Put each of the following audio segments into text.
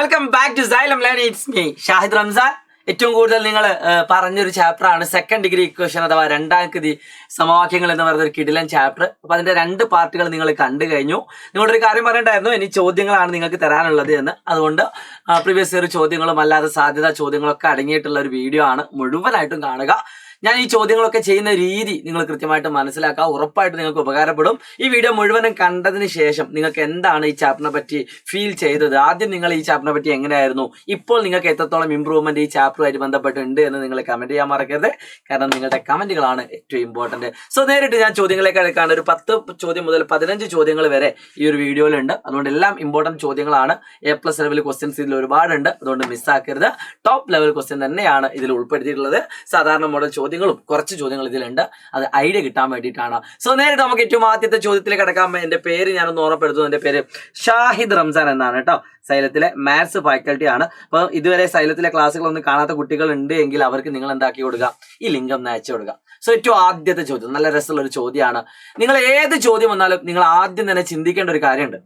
Welcome back to Xylem learning. It's me Shahid Ramzan. ഏറ്റവും കൂടുതൽ നിങ്ങൾ പറഞ്ഞൊരു ചാപ്റ്ററാണ് സെക്കൻഡ് ഡിഗ്രി ഇക്വേഷൻ അഥവാ രണ്ടാം കൃതി സമവാക്യങ്ങൾ എന്ന് പറയുന്ന ഒരു കിടിലൻ ചാപ്റ്റർ. അപ്പോൾ അതിന്റെ രണ്ട് പാർട്ടുകൾ നിങ്ങൾ കണ്ടു കഴിഞ്ഞു. നിങ്ങളൊരു കാര്യം പറയണ്ടായിരുന്നു, ഇനി ചോദ്യങ്ങളാണ് നിങ്ങൾക്ക് തരാനുള്ളത് എന്ന്. അതുകൊണ്ട് പ്രീവിയസ് ഇയർ ചോദ്യങ്ങളും അല്ലാതെ സാധ്യതാ ചോദ്യങ്ങളൊക്കെ അടങ്ങിയിട്ടുള്ള ഒരു വീഡിയോ ആണ്, മുഴുവനായിട്ടും കാണുക. ഞാൻ ഈ ചോദ്യങ്ങളൊക്കെ ചെയ്യുന്ന രീതി നിങ്ങൾ കൃത്യമായിട്ട് മനസ്സിലാക്കുക, ഉറപ്പായിട്ട് നിങ്ങൾക്ക് ഉപകാരപ്പെടും. ഈ വീഡിയോ മുഴുവനും കണ്ടതിന് ശേഷം നിങ്ങൾക്ക് എന്താണ് ഈ ചാപ്റ്ററിനെ പറ്റി ഫീൽ ചെയ്തത്, ആദ്യം നിങ്ങൾ ഈ ചാപ്റ്ററിനെ പറ്റി എങ്ങനെയായിരുന്നു, ഇപ്പോൾ നിങ്ങൾക്ക് എത്രത്തോളം ഇമ്പ്രൂവ്മെന്റ് ഈ ചാപ്റ്ററുമായിട്ട് ബന്ധപ്പെട്ടുണ്ട് എന്ന് നിങ്ങൾ കമന്റ് ചെയ്യാൻ മറക്കരുത്. കാരണം നിങ്ങളുടെ കമന്റുകളാണ് ഏറ്റവും ഇമ്പോർട്ടന്റ്. സോ നേരിട്ട് ഞാൻ ചോദ്യങ്ങളിലേക്ക് എടുക്കാണ്ട് ഒരു 10 ചോദ്യം മുതൽ 15 ചോദ്യങ്ങൾ വരെ ഈ ഒരു വീഡിയോയിലുണ്ട്. അതുകൊണ്ട് എല്ലാം ഇമ്പോർട്ടന്റ് ചോദ്യങ്ങളാണ്. A+ ലെവൽ ക്വസ്റ്റ്യൻസ് ഇതിൽ ഒരുപാടുണ്ട്, അതുകൊണ്ട് മിസ്സാക്കരുത്. ടോപ്പ് ലെവൽ ക്വസ്റ്റ്യൻ തന്നെയാണ് ഇതിൽ ഉൾപ്പെടുത്തിയിട്ടുള്ളത്. സാധാരണ മോഡൽ ചോദ്യങ്ങളും കുറച്ച് ചോദ്യങ്ങൾ ഇതിലുണ്ട്, അത് ഐഡിയ കിട്ടാൻ വേണ്ടിയിട്ടാണ്. സോ നേരിട്ട് നമുക്ക് ഏറ്റവും ആദ്യത്തെ ചോദ്യത്തിലേക്ക് കിടക്കാൻ. എന്റെ പേര് ഞാനൊന്ന് ഓർമ്മപ്പെടുത്തുന്നു. എന്റെ പേര് ഷാഹിദ് റംസാൻ എന്നാണ് കേട്ടോ. സൈലത്തിലെ മാത്സ് ഫാക്കൽറ്റി ആണ്. അപ്പോൾ ഇതുവരെ സൈലത്തിലെ ക്ലാസ്സുകളൊന്നും കാണാത്ത കുട്ടികൾ ഉണ്ട് എങ്കിൽ അവർക്ക് നിങ്ങൾ എന്താക്കി കൊടുക്കുക, ഈ ലിങ്ക് ഒന്ന് അയച്ചു കൊടുക്കുക. സോ ഏറ്റവും ആദ്യത്തെ ചോദ്യം നല്ല രസമുള്ള ഒരു ചോദ്യമാണ്. നിങ്ങൾ ഏത് ചോദ്യം വന്നാലും നിങ്ങൾ ആദ്യം തന്നെ ചിന്തിക്കേണ്ട ഒരു കാര്യമുണ്ട്.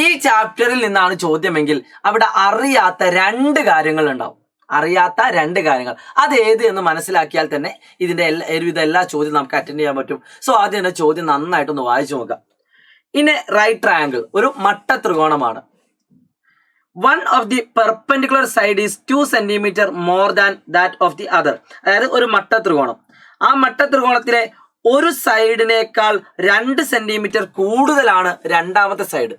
ഈ ചാപ്റ്ററിൽ നിന്നാണ് ചോദ്യമെങ്കിൽ അവിടെ അറിയാത്ത 2 കാര്യങ്ങൾ ഉണ്ടാവും. അറിയാത്ത 2 കാര്യങ്ങൾ അത് ഏത് എന്ന് മനസ്സിലാക്കിയാൽ തന്നെ ഇതിന്റെ ഒരുവിധ എല്ലാ ചോദ്യം നമുക്ക് അറ്റൻഡ് ചെയ്യാൻ പറ്റും. സോ ആദ്യം തന്നെ ചോദ്യം നന്നായിട്ടൊന്ന് വായിച്ചു നോക്കാം. ഇൻ എ റൈറ്റ് ട്രയാങ്കിൾ, ഒരു മട്ട ത്രികോണമാണ്. One of the perpendicular side is 2 cm more than that of the other. അതായത് ഒരു മട്ട ത്രികോണം, ആ മട്ട ത്രികോണത്തിലെ ഒരു സൈഡിനേക്കാൾ 2 സെന്റിമീറ്റർ കൂടുതലാണ് രണ്ടാമത്തെ സൈഡ്.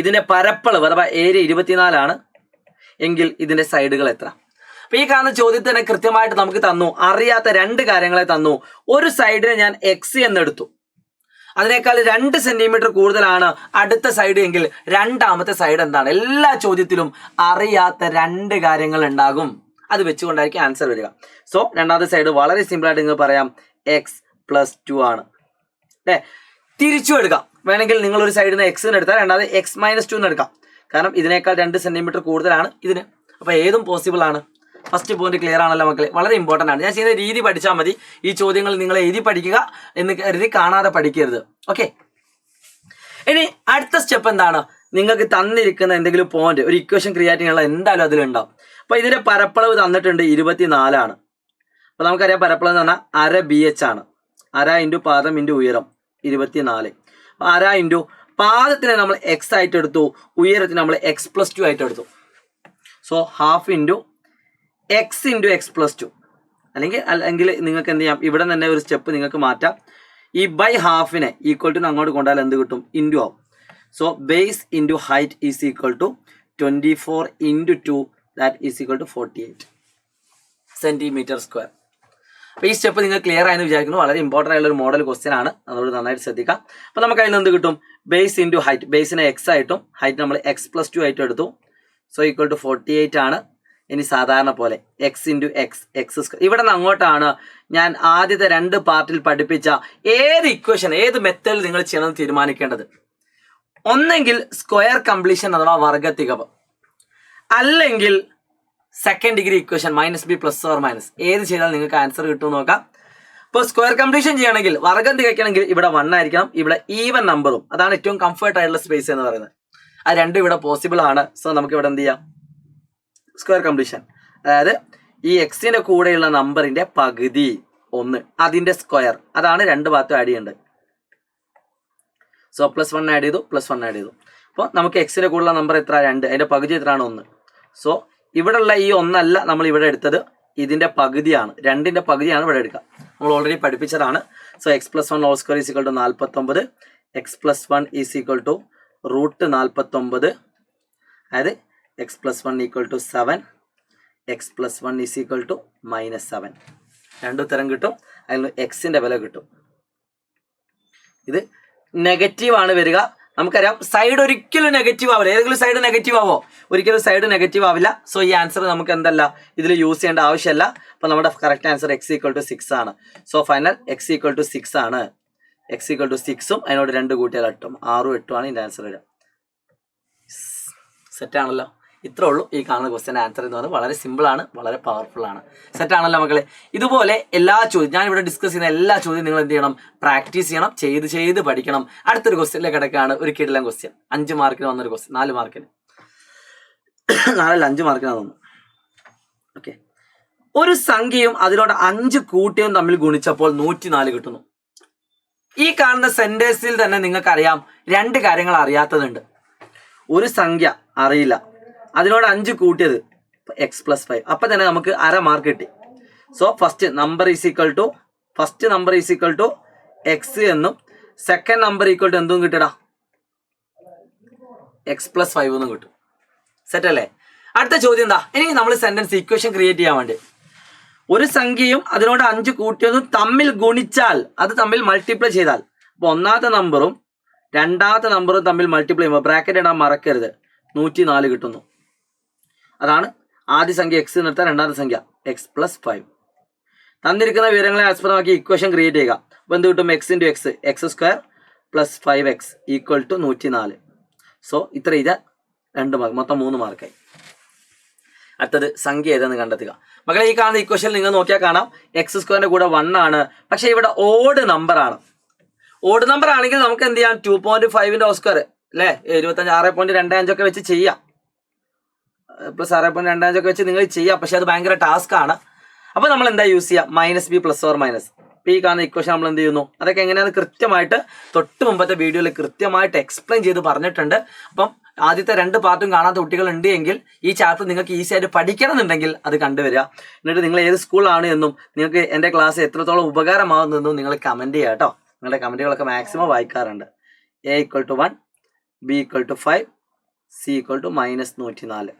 ഇതിന്റെ പരപ്പളവ് അഥവാ ഏരിയ 24 ആണ് എങ്കിൽ ഇതിന്റെ സൈഡുകൾ എത്ര? അപ്പൊ ഈ കാണുന്ന ചോദ്യത്തിന് കൃത്യമായിട്ട് നമുക്ക് തന്നു, അറിയാത്ത 2 കാര്യങ്ങളെ തന്നു. ഒരു സൈഡിനെ ഞാൻ എക്സ് എന്നെടുത്തു, അതിനേക്കാൾ 2 സെന്റിമീറ്റർ കൂടുതലാണ് അടുത്ത സൈഡ് എങ്കിൽ രണ്ടാമത്തെ സൈഡ് എന്താണ്? എല്ലാ ചോദ്യത്തിലും അറിയാത്ത 2 കാര്യങ്ങൾ ഉണ്ടാകും. അത് വെച്ചുകൊണ്ടായിരിക്കും ആൻസർ വരിക. സോ രണ്ടാമത്തെ സൈഡ് വളരെ സിമ്പിൾ ആയിട്ട് നിങ്ങൾ പറയാം, x+2 ആണ്. അല്ലേ? തിരിച്ചു എടുക്കാം. വേണമെങ്കിൽ നിങ്ങൾ ഒരു സൈഡിന് എക്സ് എന്ന് എടുത്താൽ രണ്ടാമത് x-2 എന്ന് എടുക്കാം. കാരണം ഇതിനേക്കാൾ 2 സെന്റിമീറ്റർ കൂടുതലാണ് ഇതിന്. അപ്പൊ ഏതും പോസിബിൾ ആണ്. ഫസ്റ്റ് പോയിന്റ് ക്ലിയർ ആണല്ലോ മക്കളെ, വളരെ ഇമ്പോർട്ടന്റ് ആണ്. ഞാൻ ചെയ്യുന്ന രീതി പഠിച്ചാൽ മതി. ഈ ചോദ്യങ്ങൾ നിങ്ങൾ എഴുതി പഠിക്കുക എന്ന് കരുതി കാണാതെ പഠിക്കരുത്. ഓക്കെ, ഇനി അടുത്ത സ്റ്റെപ്പ് എന്താണ്? നിങ്ങൾക്ക് തന്നിരിക്കുന്ന എന്തെങ്കിലും പോയിന്റ്, ഒരു ഇക്വേഷൻ ക്രിയേറ്റ് ചെയ്യാനുള്ള എന്തായാലും അതിലുണ്ടാവും. അപ്പൊ ഇതിന്റെ പരപ്പളവ് തന്നിട്ടുണ്ട് 24 ആണ്. അപ്പൊ നമുക്കറിയാം പരപ്പളവ് എന്ന് പറഞ്ഞാൽ അര BH ആണ്. അര ഇൻറ്റു പാദം ഇൻറ്റു ഉയരം 24. അര ഇൻറ്റു പാദത്തിനെ നമ്മൾ എക്സ് ആയിട്ട് എടുത്തു, ഉയരത്തിന് നമ്മൾ x+2 ആയിട്ട് എടുത്തു. So half into X into x+2. അല്ലെങ്കിൽ നിങ്ങൾക്ക് എന്ത് ചെയ്യാം, ഇവിടെ തന്നെ ഒരു സ്റ്റെപ്പ് നിങ്ങൾക്ക് മാറ്റാം. ഈ ബൈ ഹാഫിനെ ഈക്വൽ ടു അങ്ങോട്ട് കൊണ്ടാൽ എന്ത് കിട്ടും? ഇൻറ്റു ആവും. So base into height is equal to 24 into 2 that is equal to 48 centimetre square. അപ്പോൾ ഈ സ്റ്റെപ്പ് നിങ്ങൾ ക്ലിയർ ആയെന്ന് വിചാരിക്കുന്നു. വളരെ ഇമ്പോർട്ടൻ്റ് ആയിട്ടുള്ള ഒരു മോഡൽ ക്വസ്റ്റ്യൻ ആണ്, അതുകൊണ്ട് നന്നായിട്ട് ശ്രദ്ധിക്കാം. അപ്പോൾ നമുക്ക് അതിൽ നിന്ന് എന്ത് കിട്ടും? ബേസ് ഇൻറ്റു ഹൈറ്റ്, ബേസിനെ എക്സ് ആയിട്ടും ഹൈറ്റ് നമ്മൾ x+2 ആയിട്ടും എടുത്തു. സോ ഈക്വൽ ടു 48 ആണ്. ഇനി സാധാരണ പോലെ എക്സ് ഇൻറ്റു എക്സ് സ്ക്വയർ. ഇവിടെ നിന്ന് അങ്ങോട്ടാണ് ഞാൻ ആദ്യത്തെ 2 പാർട്ടിൽ പഠിപ്പിച്ച ഏത് ഇക്വേഷൻ, ഏത് മെത്തേഡ് നിങ്ങൾ ചെയ്യണമെന്ന് തീരുമാനിക്കേണ്ടത്. ഒന്നെങ്കിൽ സ്ക്വയർ കംപ്ലീഷൻ അഥവാ വർഗത്തികവ്, അല്ലെങ്കിൽ second degree equation -b +or- ഏത് ചെയ്താൽ നിങ്ങൾക്ക് ആൻസർ കിട്ടും നോക്കാം. ഇപ്പോൾ സ്ക്വയർ കംപ്ലീഷൻ ചെയ്യണമെങ്കിൽ, വർഗം തികയ്ക്കണമെങ്കിൽ ഇവിടെ 1 ആയിരിക്കണം, ഇവിടെ ഈവൻ നമ്പറും. അതാണ് ഏറ്റവും കംഫർട്ട് ആയിട്ടുള്ള സ്പേസ് എന്ന് പറയുന്നത്. അത് രണ്ടും ഇവിടെ പോസിബിൾ ആണ്. സോ നമുക്ക് ഇവിടെ എന്ത് ചെയ്യാം, സ്ക്വയർ കംപ്ലീഷൻ, അതായത് ഈ എക്സിന്റെ കൂടെയുള്ള നമ്പറിന്റെ പകുതി 1, അതിന്റെ സ്ക്വയർ, അതാണ് 2 ഭാഗത്തും ആഡ് ചെയ്യേണ്ടത്. സോ +1 ആഡ് ചെയ്തു, +1 ആഡ് ചെയ്തു. അപ്പോൾ നമുക്ക് എക്സിന്റെ കൂടെയുള്ള നമ്പർ എത്ര? 2, അതിന്റെ പകുതി എത്രയാണ്? 1. സോ ഇവിടെയുള്ള ഈ 1 അല്ല നമ്മൾ ഇവിടെ എടുത്തത്, ഇതിന്റെ പകുതിയാണ്, 2ന്റെ പകുതിയാണ് ഇവിടെ എടുക്കുക. നമ്മൾ ഓൾറെഡി പഠിപ്പിച്ചതാണ്. So x+1 whole square is equal to 49, x+1 is equal to √49, അതായത് x+1 equal to 7, x+1 is equal to -7. 2 ഉത്തരം കിട്ടും. അതിൽ എക്സിന്റെ വില കിട്ടും. ഇത് നെഗറ്റീവ് ആണ് വരിക. നമുക്കറിയാം സൈഡ് ഒരിക്കലും നെഗറ്റീവ് ആവില്ല. ഏതെങ്കിലും സൈഡ് നെഗറ്റീവ് ആവോ? ഒരിക്കലും സൈഡ് നെഗറ്റീവ് ആവില്ല. സോ ഈ ആൻസർ നമുക്ക് എന്തല്ല, ഇതിൽ യൂസ് ചെയ്യേണ്ട ആവശ്യമില്ല. അപ്പോൾ നമ്മുടെ correct answer x equal to 6 ആണ്. So final x equal to 6 ആണ്. x ഈക്വൽ ടു 6ഉം അതിനോട് 2 കൂട്ടിയാൽ 8ഉം 6ഉം 8ഉം ആണ് ഇതിൻ്റെ ആൻസർ വരിക. സെറ്റാണല്ലോ. ഇത്രേ ഉള്ളൂ ഈ കാണുന്ന ക്വസ്റ്റ്യൻ ആൻസർ എന്ന് പറയുന്നത്. വളരെ സിമ്പിൾ ആണ്, വളരെ പവർഫുൾ ആണ്. സെറ്റ് ആണല്ലോ മക്കളെ? ഇതുപോലെ എല്ലാ ചോദ്യം ഞാൻ ഇവിടെ ഡിസ്കസ് ചെയ്യുന്ന എല്ലാ ചോദ്യം നിങ്ങൾ എന്ത് ചെയ്യണം? പ്രാക്ടീസ് ചെയ്യണം, ചെയ്ത് പഠിക്കണം. അടുത്തൊരു ക്വസ്റ്റ്യനിലേക്ക് കിടക്കുകയാണ്. ഒരു കിടിലൻ ക്വസ്റ്റ്യൻ, 5 മാർക്കിന് വന്നൊരു ക്വസ്റ്റ്യൻ, 4 മാർക്കിന്. 4 5 മാർക്കിനാണ് തോന്നുന്നു. ഓക്കെ, ഒരു സംഖ്യയും അതിനോട് 5 കൂട്ടിയും തമ്മിൽ ഗുണിച്ചപ്പോൾ 104 കിട്ടുന്നു. ഈ കാണുന്ന സെന്റൻസിൽ തന്നെ നിങ്ങൾക്കറിയാം 2 കാര്യങ്ങൾ അറിയാത്തതുണ്ട്. ഒരു സംഖ്യ അറിയില്ല, അതിനോട് 5 കൂട്ടിയത് x+5, അപ്പം തന്നെ നമുക്ക് 1/2 മാർക്ക് കിട്ടി. So first number is equal to X എന്നും സെക്കൻഡ് നമ്പർ ഈക്വൽ ടു എന്തും കിട്ടടാ x+5 എന്നും കിട്ടും. സെറ്റ് അല്ലേ? അടുത്ത ചോദ്യം എന്താ? ഇനി നമ്മൾ സെന്റൻസ് ഇക്വേഷൻ ക്രിയേറ്റ് ചെയ്യാൻ വേണ്ടി ഒരു സംഖ്യയും അതിനോട് 5 കൂട്ടിയതും തമ്മിൽ ഗുണിച്ചാൽ, അത് തമ്മിൽ മൾട്ടിപ്ലൈ ചെയ്താൽ, അപ്പോൾ ഒന്നാമത്തെ നമ്പറും രണ്ടാമത്തെ നമ്പറും തമ്മിൽ മൾട്ടിപ്ലൈ ചെയ്യുമ്പോൾ ബ്രാക്കറ്റ് ഇടാൻ മറക്കരുത്, 104 കിട്ടുന്നു. അതാണ് ആദ്യ സംഖ്യ എക്സ് നിർത്താൻ രണ്ടാമത്തെ സംഖ്യ x+5. തന്നിരിക്കുന്ന വിവരങ്ങളെ ആസ്പദമാക്കി ഇക്വേഷൻ ക്രിയേറ്റ് ചെയ്യുക. അപ്പോൾ എന്ത് കിട്ടും? x × x² + 5x = 104. സോ ഇത്ര ഇത് 2 മാർക്ക്, മൊത്തം 3 മാർക്കായി. അടുത്തത് സംഖ്യ ഏതെന്ന് കണ്ടെത്തുക. മക്കളെ, ഈ കാണുന്ന ഇക്വേഷൻ നിങ്ങൾ നോക്കിയാൽ കാണാം x² കൂടെ 1 ആണ്. പക്ഷെ ഇവിടെ ഓഡ് നമ്പർ ആണ്. ഓഡ് നമ്പർ ആണെങ്കിൽ നമുക്ക് എന്ത് ചെയ്യാം? 2.5 2² അല്ലേ, 6.25 ഒക്കെ വെച്ച് ചെയ്യാം, +6.25 ഒക്കെ വെച്ച് നിങ്ങൾ ചെയ്യാം. പക്ഷെ അത് ഭയങ്കര ടാസ്ക് ആണ്. അപ്പോൾ നമ്മൾ എന്താ യൂസ് ചെയ്യുക? -b ± ഈ കാണുന്ന ഇക്വേഷൻ നമ്മൾ എന്ത് ചെയ്യുന്നു? അതൊക്കെ എങ്ങനെയാണെന്ന് കൃത്യമായിട്ട് തൊട്ട് മുമ്പത്തെ വീഡിയോയിൽ കൃത്യമായിട്ട് എക്സ്പ്ലെയിൻ ചെയ്ത് പറഞ്ഞിട്ടുണ്ട്. അപ്പം ആദ്യത്തെ 2 പാർട്ടും കാണാത്ത കുട്ടികൾ ഉണ്ട് എങ്കിൽ ഈ ചാപ്റ്റർ നിങ്ങൾക്ക് ഈസി ആയിട്ട് പഠിക്കണം എന്നുണ്ടെങ്കിൽ അത് കണ്ടുവരിക. എന്നിട്ട് നിങ്ങൾ ഏത് സ്കൂളാണ് എന്നും നിങ്ങൾക്ക് എൻ്റെ ക്ലാസ് എത്രത്തോളം ഉപകാരമാകുന്നതെന്നും നിങ്ങൾ കമൻറ്റ് ചെയ്യുക കേട്ടോ. നിങ്ങളുടെ കമൻറ്റുകളൊക്കെ മാക്സിമം വായിക്കാറുണ്ട്. a = 1, b = 5, c = -104.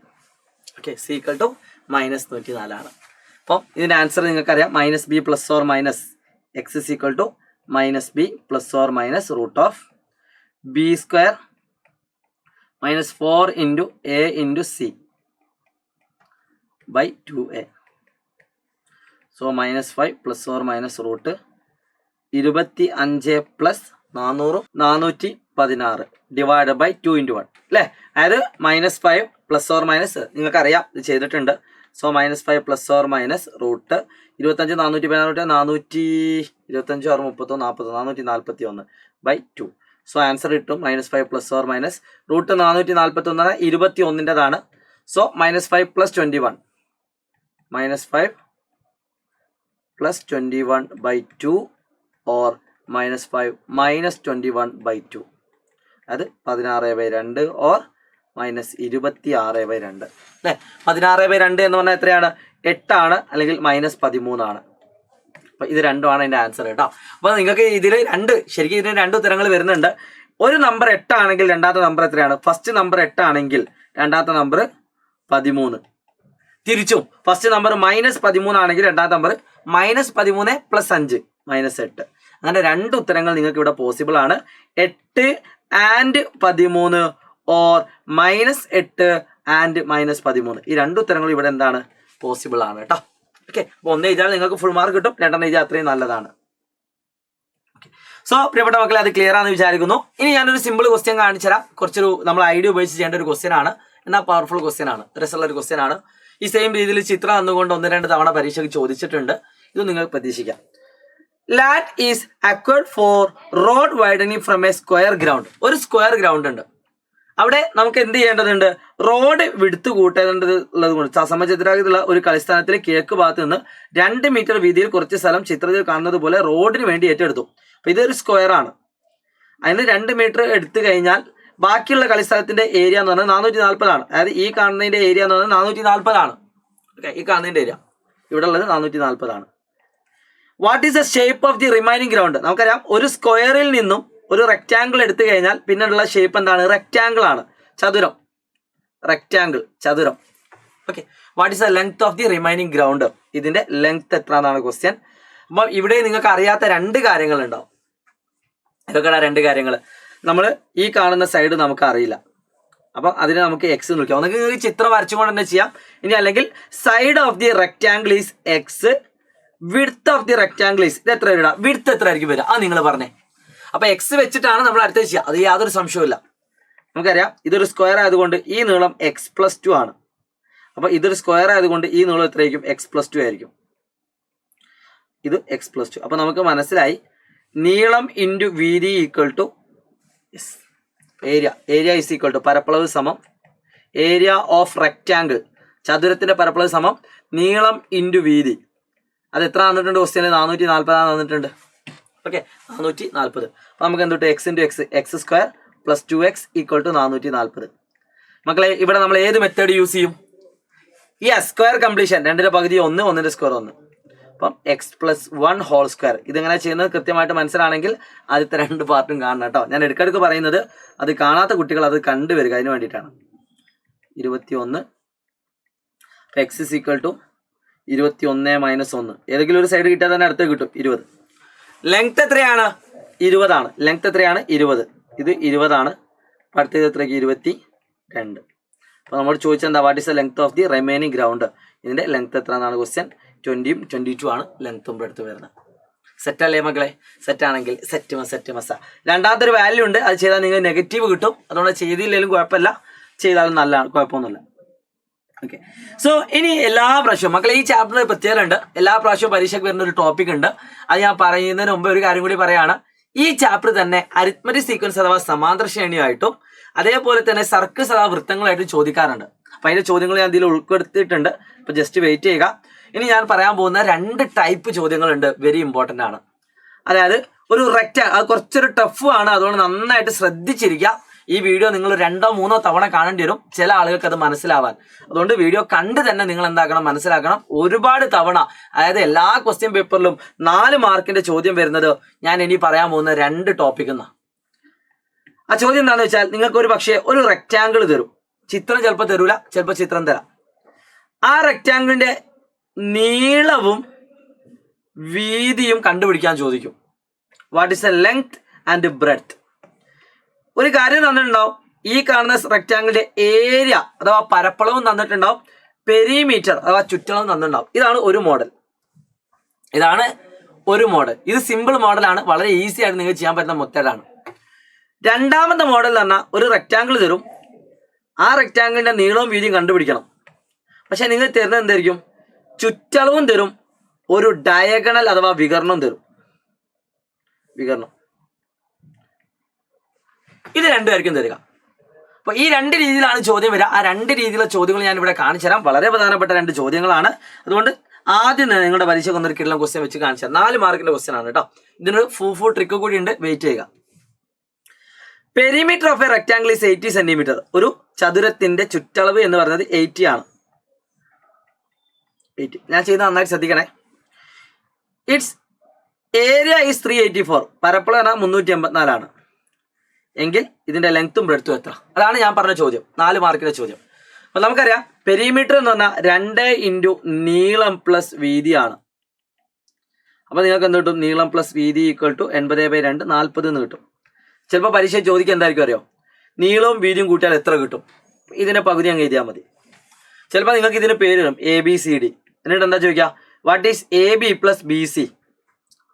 Okay, c = -104 ആണ്. അപ്പം ഇതിൻ്റെ ആൻസർ നിങ്ങൾക്കറിയാം, -b ± x = -b ± √b² -4 × a × c / 2a. So -5 ± √25 + 400 416 / 2 × 1 അല്ലേ? അതായത് -5 ± നിങ്ങൾക്കറിയാം, ഇത് ചെയ്തിട്ടുണ്ട്. സോ -5 ± √25 416 425 6 31 40 441 / 2. സോ ആൻസർ കിട്ടും -5 ± √441 21ൻ്റെതാണ്. സോ -5 + 21 -5 + 21 / 2 or -5 - 21 / 2, അത് 16/2 or -26/2 അല്ലേ? 16/2 എന്ന് പറഞ്ഞാൽ എത്രയാണ്? 8 ആണ്, അല്ലെങ്കിൽ -13 ആണ്. അപ്പോൾ ഇത് രണ്ടുമാണ് അതിൻ്റെ ആൻസർ കേട്ടോ. അപ്പോൾ നിങ്ങൾക്ക് ഇതിൽ ശരിക്കും ഇതിന് 2 ഉത്തരങ്ങൾ വരുന്നുണ്ട്. ഒരു നമ്പർ 8 ആണെങ്കിൽ രണ്ടാമത്തെ നമ്പർ എത്രയാണ്? ഫസ്റ്റ് നമ്പർ 8 ആണെങ്കിൽ രണ്ടാമത്തെ നമ്പർ 13. തിരിച്ചും ഫസ്റ്റ് നമ്പർ -13 ആണെങ്കിൽ രണ്ടാമത്തെ നമ്പർ -13 + 5 -8. അങ്ങനെ 2 ഉത്തരങ്ങൾ നിങ്ങൾക്ക് ഇവിടെ പോസിബിൾ ആണ്. 8 and 13 or -8 and -13. ഈ 2 ഉത്തരങ്ങൾ ഇവിടെ എന്താണ്? പോസിബിൾ ആണ് കേട്ടോ. ഓക്കെ, അപ്പോൾ 1 എഴുതിയാൽ നിങ്ങൾക്ക് ഫുൾ മാർക്ക് കിട്ടും, 2 എഴുതിയാൽ അത്രയും നല്ലതാണ്. സോ പ്രിയപ്പെട്ട മക്കളെ, അത് ക്ലിയർ ആണെന്ന് വിചാരിക്കുന്നു. ഇനി ഞാനൊരു സിമ്പിൾ ക്വസ്റ്റ്യൻ കാണിച്ചു തരാം. കുറച്ചൊരു നമ്മൾ ഐഡിയ ഉപയോഗിച്ച് ചെയ്യേണ്ട ഒരു ക്വസ്റ്റ്യൻ ആണ്, എന്നാൽ പവർഫുൾ ക്വസ്റ്റ്യൻ ആണ്, രസമുള്ള ഒരു ക്വസ്റ്റ്യൻ ആണ്. ഈ സെയിം രീതിയിൽ ചിത്രം തന്നുകൊണ്ട് 1-2 തവണ പരീക്ഷയ്ക്ക് ചോദിച്ചിട്ടുണ്ട്. ഇത് നിങ്ങൾക്ക് പ്രതീക്ഷിക്കാം. Land is acquired for road widening from a square ground. ഒരു സ്ക്വയർ ഗ്രൗണ്ട് ഉണ്ട്, അവിടെ നമുക്ക് എന്ത് ചെയ്യേണ്ടതുണ്ട്? റോഡ് വിടുത്ത് കൂട്ടേണ്ടതുള്ളത് കൊണ്ട് സമചതുരാകൃതിയുള്ള ഒരു കളിസ്ഥാനത്തിലെ കിഴക്ക് ഭാഗത്ത് നിന്ന് 2 മീറ്റർ വീതിയിൽ കുറച്ച് സ്ഥലം ചിത്രത്തിൽ കാണുന്നത് പോലെ റോഡിന് വേണ്ടി ഏറ്റെടുത്തു. അപ്പൊ ഇതൊരു സ്ക്വയർ ആണ്. അതിന് 2 മീറ്റർ എടുത്തു കഴിഞ്ഞാൽ ബാക്കിയുള്ള കളിസ്ഥലത്തിന്റെ ഏരിയ എന്ന് പറഞ്ഞാൽ 440 ആണ്. അതായത് ഈ കാണുന്നതിന്റെ ഏരിയ എന്ന് പറഞ്ഞാൽ 440 ആണ്. ഓക്കെ, ഈ കാണുന്നതിന്റെ ഏരിയ ഇവിടെ ഉള്ളത് 440 ആണ്. What is the shape of the remaining ground? നമുക്കറിയാം, ഒരു സ്ക്വയറിൽ നിന്നും ഒരു റെക്റ്റാങ്കിൾ എടുത്തു കഴിഞ്ഞാൽ പിന്നെയുള്ള ഷേപ്പ് എന്താണ്? റെക്റ്റാങ്കിൾ ആണ്, ചതുരം, ചതുരം. Okay, what is the length of the remaining ground? ഇതിന്റെ ലെങ്ത് എത്ര എന്നാണ് ക്വസ്റ്റ്യൻ. അപ്പം ഇവിടെ നിങ്ങൾക്ക് അറിയാത്ത 2 കാര്യങ്ങൾ ഉണ്ടാവും. ഇതൊക്കെയാണ് 2 കാര്യങ്ങൾ. നമ്മൾ ഈ കാണുന്ന സൈഡ് നമുക്ക് അറിയില്ല, അപ്പം അതിനെ നമുക്ക് എക്സ് എന്ന് വിളിക്കാം. ഒന്നെങ്കിൽ നിങ്ങൾക്ക് ചിത്രം വരച്ചുകൊണ്ട് തന്നെ ചെയ്യാം. ഇനി അല്ലെങ്കിൽ side of the rectangle is X, width of the rectangle is, ഇത് എത്ര വരിക? വിഡ്ത്ത് എത്ര ആയിരിക്കും വരിക? അത് നിങ്ങൾ പറഞ്ഞേ. അപ്പൊ എക്സ് വെച്ചിട്ടാണ് നമ്മൾ അടുത്ത ചെയ്യുക, അത് യാതൊരു സംശയവുമില്ല. നമുക്കറിയാം ഇതൊരു സ്ക്വയർ ആയതുകൊണ്ട് ഈ നീളം x+2 ആണ്. അപ്പൊ ഇതൊരു സ്ക്വയർ ആയതുകൊണ്ട് ഈ നീളം എത്രയായിരിക്കും? x+2 ആയിരിക്കും. ഇത് x+2. അപ്പൊ നമുക്ക് മനസ്സിലായി നീളം ഇൻറ്റു വീതി equal to area. Area is equal to പരപ്പളവ് സമം ഏരിയ ഓഫ് റെക്റ്റാങ്കിൾ, ചതുരത്തിന്റെ പരപ്പളവ് സമം നീളം ഇൻറ്റു വീതി. അത് എത്ര തന്നിട്ടുണ്ട് ക്വസ്റ്റ്യനിൽ? 440 തന്നിട്ടുണ്ട്. ഓക്കെ, 440. അപ്പോൾ നമുക്ക് എന്തുട്ട്? X into x, x square plus 2x equal to 440. മക്കളെ ഇവിടെ നമ്മൾ ഏത് മെത്തേഡ് യൂസ് ചെയ്യും? ഈ സ്ക്വയർ കംപ്ലീഷൻ, 2ന്റെ പകുതി 1, 1ന്റെ സ്ക്വയർ 1. അപ്പം എക്സ് പ്ലസ് 1 ഹോൾ സ്ക്വയർ. ഇതെങ്ങനെ ചെയ്യുന്നത് കൃത്യമായിട്ട് മനസ്സിലാണെങ്കിൽ ആദ്യത്തെ 2 പാർട്ടും കാണണം കേട്ടോ. ഞാൻ ഇടയ്ക്കിടയ്ക്ക് പറയുന്നത് അത് കാണാത്ത കുട്ടികൾ അത് കണ്ടുവരിക, അതിന് വേണ്ടിയിട്ടാണ്. 21 X is equal to 21 minus 1. ഏതെങ്കിലും ഒരു സൈഡ് കിട്ടിയാൽ തന്നെ അടുത്ത് കിട്ടും 20. ലെങ്ത് എത്രയാണ്? 20 ആണ്. ലെങ്ത് എത്രയാണ്? 20. ഇത് 20 ആണ്. അടുത്തത് എത്രയ്ക്ക്? 22. അപ്പോൾ നമ്മൾ ചോദിച്ചെന്താ? What is the length of the remaining ground? ഇതിന്റെ ലെങ്ത് എത്ര എന്നാണ് ക്വസ്റ്റ്യൻ. 20 22 ആണ് ലെങ്ത്തും ബ്രെഡ്ത്തും വരുന്നത്. സെറ്റ് അല്ലേ മക്കളെ? സെറ്റ് ആണെങ്കിൽ സെറ്റ് മസ. രണ്ടാമത്തെ ഒരു വാല്യൂ ഉണ്ട്, അത് ചെയ്താൽ നിങ്ങൾ നെഗറ്റീവ് കിട്ടും. അതുകൊണ്ട് ചെയ്തില്ലെങ്കിലും കുഴപ്പമില്ല, ചെയ്താലും നല്ലതാണ്, കുഴപ്പമൊന്നുമില്ല. ഓക്കെ, സോ ഇനി എല്ലാ പ്രാവശ്യവും മക്കളെ ഈ ചാപ്റ്ററിൽ പ്രത്യേകത ഉണ്ട്. എല്ലാ പ്രാവശ്യവും പരീക്ഷയ്ക്ക് വരുന്ന ഒരു ടോപ്പിക് ഉണ്ട്. അത് ഞാൻ പറയുന്നതിന് മുമ്പ് ഒരു കാര്യം കൂടി പറയാണ്. ഈ ചാപ്റ്റർ തന്നെ അരിത്മെറ്റിക് സീക്വൻസ് അഥവാ സമാന്തര ശ്രേണിയായിട്ടും അതേപോലെ തന്നെ സർക്കിൾസ് അഥവാ വൃത്തങ്ങളായിട്ടും ചോദിക്കാറുണ്ട്. അപ്പം അതിന്റെ ചോദ്യങ്ങൾ ഞാൻ ഇതിൽ ഉൾപ്പെടുത്തിയിട്ടുണ്ട്. ഇപ്പൊ ജസ്റ്റ് വെയിറ്റ് ചെയ്യുക. ഇനി ഞാൻ പറയാൻ പോകുന്ന 2 ടൈപ്പ് ചോദ്യങ്ങളുണ്ട്, വെരി ഇമ്പോർട്ടൻ്റ് ആണ്. അതായത് ഒരു അത് കുറച്ചൊരു ടഫ് ആണ്, അതുകൊണ്ട് നന്നായിട്ട് ശ്രദ്ധിച്ചിരിക്കുക. ഈ വീഡിയോ നിങ്ങൾ 2 or 3 തവണ കാണേണ്ടി വരും, ചില ആളുകൾക്ക് അത് മനസ്സിലാവാൻ. അതുകൊണ്ട് വീഡിയോ കണ്ട് തന്നെ നിങ്ങൾ എന്താക്കണം? മനസ്സിലാക്കണം. ഒരുപാട് തവണ, അതായത് എല്ലാ ക്വസ്റ്റ്യൻ പേപ്പറിലും 4 മാർക്കിന്റെ ചോദ്യം വരുന്നത് ഞാൻ ഇനി പറയാൻ പോകുന്ന 2 ടോപ്പിക് എന്നാണ്. ആ ചോദ്യം എന്താണെന്ന് വെച്ചാൽ, നിങ്ങൾക്ക് ഒരു പക്ഷേ ഒരു റെക്റ്റാങ്കിൾ തരും, ചിത്രം ചിലപ്പോൾ തരൂല, ചിലപ്പോൾ ചിത്രം തരാം. ആ റെക്റ്റാങ്കിളിന്റെ നീളവും വീതിയും കണ്ടുപിടിക്കാൻ ചോദിക്കും. What is the length and breadth? ഒരു കാര്യം തന്നിട്ടുണ്ടാവും, ഈ കാണുന്ന റെക്റ്റാങ്കിളിന്റെ ഏരിയ അഥവാ പരപ്പളവും തന്നിട്ടുണ്ടാവും, പെരിമീറ്റർ അഥവാ ചുറ്റളവും തന്നിട്ടുണ്ടാവും. ഇതാണ് ഒരു മോഡൽ. ഇത് സിമ്പിൾ മോഡലാണ്, വളരെ ഈസി ആയിട്ട് നിങ്ങൾക്ക് ചെയ്യാൻ പറ്റുന്ന മെത്തേഡാണ്. രണ്ടാമത്തെ മോഡൽ എന്ന് പറഞ്ഞാൽ ഒരു റെക്റ്റാങ്കിൾ തരും, ആ റെക്റ്റാങ്കിളിന്റെ നീളവും വീതിയും കണ്ടുപിടിക്കണം. പക്ഷെ നിങ്ങൾ തരുന്നത് എന്തായിരിക്കും? ചുറ്റളവും തരും, ഒരു ഡയഗണൽ അഥവാ വികരണം തരും. ഇത് രണ്ടുപേർക്കും തരിക. അപ്പൊ ഈ 2 രീതിയിലാണ് ചോദ്യം വരിക. ആ 2 രീതിയിലുള്ള ചോദ്യങ്ങൾ ഞാൻ ഇവിടെ കാണിച്ചു തരാം. വളരെ പ്രധാനപ്പെട്ട 2 ചോദ്യങ്ങളാണ്. അതുകൊണ്ട് ആദ്യം തന്നെ നിങ്ങളുടെ പരീക്ഷ കൊന്നൊരു കിട്ടുന്ന ക്വസ്റ്റ്യൻ വെച്ച് കാണിച്ചു തരാം. 4 മാർക്കിന്റെ ക്വസ്റ്റ്യൻ ആണ് കേട്ടോ. ഇതിനൊരു ഫൂ ട്രിക്ക് കൂടി ഉണ്ട്, വെയിറ്റ് ചെയ്യുക. Perimeter of A rectangle is 80 centimetre. ഒരു ചതുരത്തിന്റെ ചുറ്റളവ് എന്ന് പറയുന്നത് 80 ആണ്. 80. ഞാൻ ചെയ്യുന്നത് നന്നായിട്ട് ശ്രദ്ധിക്കണേ. It's area is 384. പരപ്പളവ് 384 ആണ്. എങ്കിൽ ഇതിന്റെ ലെങ്ത്തും ബ്രെഡ്ത്തും എത്ര? അതാണ് ഞാൻ പറഞ്ഞ ചോദ്യം, 4 മാർക്കിന്റെ ചോദ്യം. അപ്പൊ നമുക്കറിയാം പെരിമീറ്റർ എന്ന് പറഞ്ഞാൽ 2 ഇൻറ്റു നീളം പ്ലസ് വീതിയാണ്. അപ്പൊ നിങ്ങൾക്ക് എന്ത് കിട്ടും? നീളം പ്ലസ് വീതി ഈക്വൽ ടു 80/2 40 എന്ന് കിട്ടും. ചിലപ്പോൾ പരീക്ഷ ചോദിക്കുക എന്തായിരിക്കും അറിയോ? നീളവും വീതിയും കൂട്ടിയാൽ എത്ര കിട്ടും? ഇതിന്റെ പകുതി അങ്ങ് എഴുതിയാൽ മതി. ചിലപ്പോൾ നിങ്ങൾക്ക് ഇതിന് പേര് വരും ABCD. എന്നിട്ട് എന്താ ചോദിക്കുക? What is AB plus BC?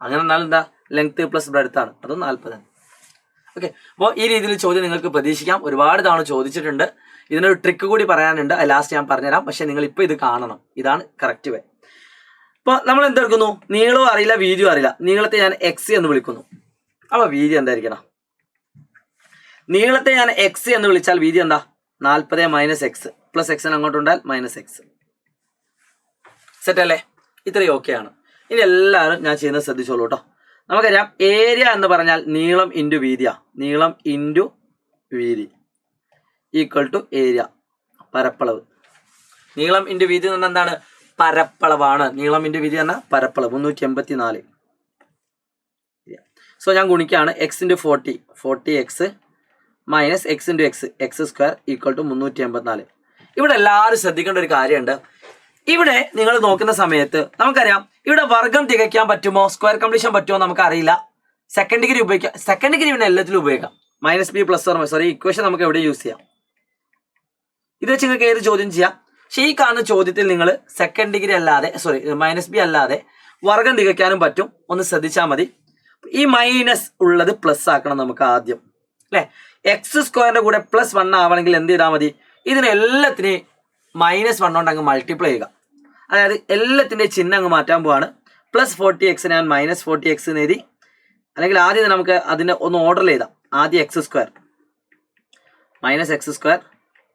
അങ്ങനെ എന്നാൽ എന്താ? ലെങ്ത് പ്ലസ് ബ്രെഡ്ത്ത് ആണ്, അതും 40 ആണ്. ഓക്കെ, അപ്പോൾ ഈ രീതിയിൽ ചോദ്യം നിങ്ങൾക്ക് പ്രതീക്ഷിക്കാം. ഒരുപാട് തവണ ചോദിച്ചിട്ടുണ്ട്. ഇതിനൊരു ട്രിക്ക് കൂടി പറയാനുണ്ട്, അത് ലാസ്റ്റ് ഞാൻ പറഞ്ഞുതരാം. പക്ഷെ നിങ്ങൾ ഇപ്പോൾ ഇത് കാണണം, ഇതാണ് കറക്റ്റ് വേ. അപ്പോൾ നമ്മൾ എന്തെടുക്കുന്നു? നീളവും അറിയില്ല, വീതിയും അറിയില്ല. നീളത്തെ ഞാൻ X എന്ന് വിളിക്കുന്നു. അപ്പോൾ വീതി എന്തായിരിക്കണം? നീളത്തെ ഞാൻ X എന്ന് വിളിച്ചാൽ വീതി എന്താ? 40 മൈനസ് എക്സ് പ്ലസ് എക്സിന് അങ്ങോട്ടുണ്ടാൽ മൈനസ് എക്സ്. സെറ്റ് അല്ലേ? ഇത്രയും ഓക്കെയാണ്. ഇനി എല്ലാവരും ഞാൻ ചെയ്യുന്നത് ശ്രദ്ധിച്ചോളൂ കേട്ടോ. നമുക്കറിയാം ഏരിയ എന്ന് പറഞ്ഞാൽ നീളം ഇൻറ്റു വീതിയാ. നീളം ഇൻറ്റു വീതി ഈക്വൽ ടു ഏരിയ, പരപ്പളവ്. നീളം ഇൻറ്റു വീതി എന്ന് പറഞ്ഞാൽ എന്താണ്? പരപ്പളവാണ്. നീളം ഇൻറ്റു വീതി പറഞ്ഞാൽ പരപ്പളവ് 384. സോ ഞാൻ ഗുണിക്കുകയാണ്. X into 40x minus x into X square equal to 384. ഇവിടെ എല്ലാവരും ശ്രദ്ധിക്കേണ്ട ഒരു കാര്യമുണ്ട്. ഇവിടെ നിങ്ങൾ നോക്കുന്ന സമയത്ത് നമുക്കറിയാം ഇവിടെ വർഗം തികയ്ക്കാൻ പറ്റുമോ, സ്ക്വയർ കംപ്ലീഷൻ പറ്റുമോ നമുക്കറിയില്ല. സെക്കൻഡ് ഡിഗ്രി ഉപയോഗിക്കാം. സെക്കൻഡ് ഡിഗ്രി പിന്നെ എല്ലാത്തിലും ഉപയോഗിക്കാം. -b +or ഇക്വേഷൻ നമുക്ക് എവിടെ യൂസ് ചെയ്യാം. ഇത് വെച്ച് നിങ്ങൾക്ക് ഏത് ചോദ്യം ചെയ്യാം. പക്ഷേ ഈ കാണുന്ന ചോദ്യത്തിൽ നിങ്ങൾ സെക്കൻഡ് ഡിഗ്രി അല്ലാതെ -b അല്ലാതെ വർഗം തികയ്ക്കാനും പറ്റും. ഒന്ന് ശ്രദ്ധിച്ചാൽ മതി. ഈ മൈനസ് ഉള്ളത് പ്ലസ് ആക്കണം നമുക്ക് ആദ്യം, അല്ലേ? എക്സ് സ്ക്വയറിന്റെ കൂടെ +1 ആവണമെങ്കിൽ എന്ത് ചെയ്താൽ മതി? ഇതിന് എല്ലാത്തിനെയും -1 കൊണ്ട് അങ്ങ് മൾട്ടിപ്ലൈ ചെയ്യുക. അതായത് എല്ലാത്തിൻ്റെ ചിഹ്നം അങ്ങ് മാറ്റാൻ പോവാണ്. +40x ഞാൻ -40x എന്ന് എഴുതി. അല്ലെങ്കിൽ ആദ്യം നമുക്ക് അതിനെ ഒന്ന് ഓർഡർ ചെയ്താം. ആദ്യം x² -x²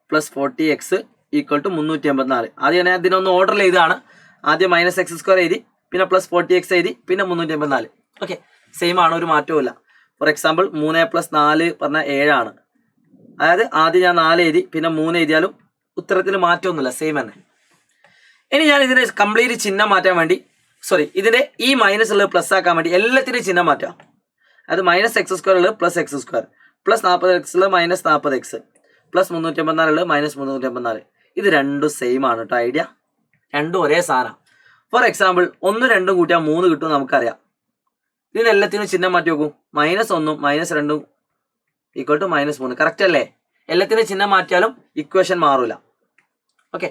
plus 40x equal to 384. ആദ്യം ഞാൻ ഇതിനൊന്ന് ഓർഡർ ചെയ്താണ്. ആദ്യം മൈനസ് എക്സ് സ്ക്വയർ എഴുതി, പിന്നെ പ്ലസ് 40x എഴുതി, പിന്നെ 384. ഓക്കെ, സെയിം ആണ്, ഒരു മാറ്റവും ഇല്ല. ഫോർ എക്സാമ്പിൾ 3 + 4 പറഞ്ഞാൽ 7 അതായത് ആദ്യം ഞാൻ 4 എഴുതി, പിന്നെ 3 എഴുതിയാലും ഉത്തരത്തിൽ മാറ്റമൊന്നുമില്ല, സെയിം തന്നെ. ഇനി ഞാൻ ഇതിനെ കംപ്ലീറ്റ് ചിഹ്നം മാറ്റാൻ വേണ്ടി, ഇതിന്റെ ഈ മൈനസ് ഉള്ളത് പ്ലസ് ആക്കാൻ വേണ്ടി എല്ലാത്തിനും ചിഹ്നം മാറ്റാം. അത് മൈനസ് എക്സ് സ്ക്വയർ ഉള്ളത് plus X square, plus 40x ഉള്ളത് മൈനസ് 40x, പ്ലസ് 384 ഉള്ളത് മൈനസ് 384. ഇത് രണ്ടും സെയിം ആണ് കേട്ടോ. ഐഡിയ രണ്ടും ഒരേ സാധനം. ഫോർ എക്സാമ്പിൾ 1 2 കൂട്ടിയാൽ 3 കിട്ടും നമുക്കറിയാം. ഇതിനെല്ലാത്തിനും ചിഹ്നം മാറ്റി നോക്കും. -1 -2 ഈക്വൽ ടു -3. കറക്റ്റ് അല്ലേ? എല്ലാത്തിനും ചിഹ്നം മാറ്റിയാലും ഇക്വേഷൻ മാറൂല. ഓക്കെ,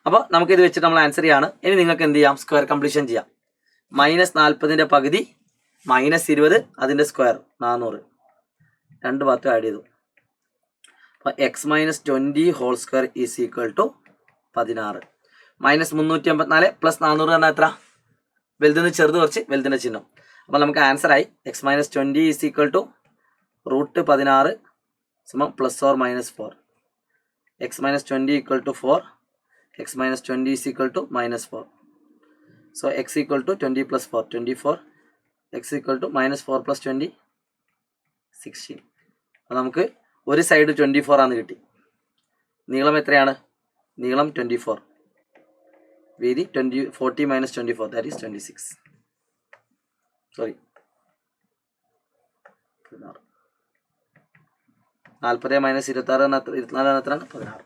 അപ്പോൾ നമുക്കിത് വെച്ചിട്ട് നമ്മൾ ആൻസർ ചെയ്യാണ്. ഇനി നിങ്ങൾക്ക് എന്ത് ചെയ്യാം? സ്ക്വയർ കംപ്ലീഷൻ ചെയ്യാം. -40ന്റെ പകുതി -20 അതിൻ്റെ സ്ക്വയർ 400, രണ്ട് ഭാഗത്തും ആഡ് ചെയ്തു. അപ്പോൾ x - 20 whole square is equal to 16. -384 plus 400 പറഞ്ഞാൽ എത്ര? വലുതിന് ചെറുത് കുറച്ച് വലുതിൻ്റെ ചിഹ്നം. അപ്പോൾ നമുക്ക് ആൻസർ ആയി. x - 20 ഈസ് ഈക്വൽ ടു √16 സമം +or-4. x - 20 equal to 4, x - 20 is equal to -4. So x equal to 20 + 4 24, x equal to -4 + 20 16. അപ്പോൾ നമുക്ക് ഒരു സൈഡ് 24 ആണ് കിട്ടി. നീളം എത്രയാണ്? നീളം 24, വീതി 40 - 24 ദാറ്റ് ഈസ് 26. 40 - 26 24 എത്രയാണ്? 16.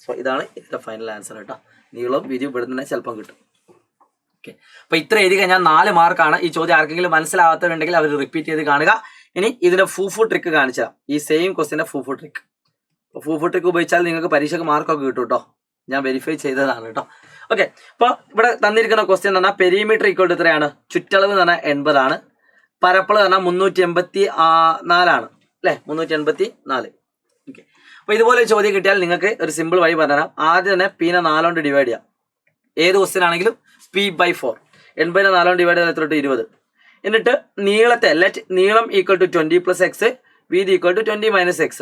സോ ഇതാണ് ഇതിൻ്റെ ഫൈനൽ ആൻസർ കേട്ടോ. നീളവും വീതിയും ഇവിടെ തന്നെ ചിലപ്പം കിട്ടും. ഓക്കെ, അപ്പോൾ ഇത്ര എഴുതി കഴിഞ്ഞാൽ 4 മാർക്കാണ്. ഈ ചോദ്യം ആർക്കെങ്കിലും മനസ്സിലാവാത്തവരുണ്ടെങ്കിൽ അവർ റിപ്പീറ്റ് ചെയ്ത് കാണുക. ഇനി ഇതിൻ്റെ ഫൂഫു ട്രിക്ക് കാണിച്ചാൽ, ഈ സെയിം ക്വസ്റ്റിൻ്റെ ഫൂഫു ട്രിക്ക് ഉപയോഗിച്ചാൽ നിങ്ങൾക്ക് പരീക്ഷയ്ക്ക് മാർക്കൊക്കെ കിട്ടും കേട്ടോ. ഞാൻ വെരിഫൈ ചെയ്തതാണ് കേട്ടോ. ഓക്കെ, അപ്പോൾ ഇവിടെ തന്നിരിക്കുന്ന ക്വസ്റ്റ്യൻ എന്ന് പറഞ്ഞാൽ പെരിമീറ്റർ ഈക്വൽ ടു എത്രയാണ്? ചുറ്റളവ് എന്ന് പറഞ്ഞാൽ 80 ആണ്. പരപ്പളവ് പറഞ്ഞാൽ 384 അല്ലേ? 384. ഓക്കെ, അപ്പോൾ ഇതുപോലെ ചോദ്യം കിട്ടിയാൽ നിങ്ങൾക്ക് ഒരു സിമ്പിൾ വഴി പറഞ്ഞുതരാം. ആദ്യം തന്നെ P-നെ 4 കൊണ്ട് ഡിവൈഡ് ചെയ്യാം. ഏത് ക്വസ്റ്റ്യൻ ആണെങ്കിലും P/4. 80നെ 4 കൊണ്ട് ഡിവൈഡ് ചെയ്താൽ എത്ര കിട്ടും? 20. എന്നിട്ട് നീളത്തെ നീളം ഈക്വൽ ടു 20 + x, വീതി ഈക്വൽ ടു 20 - x.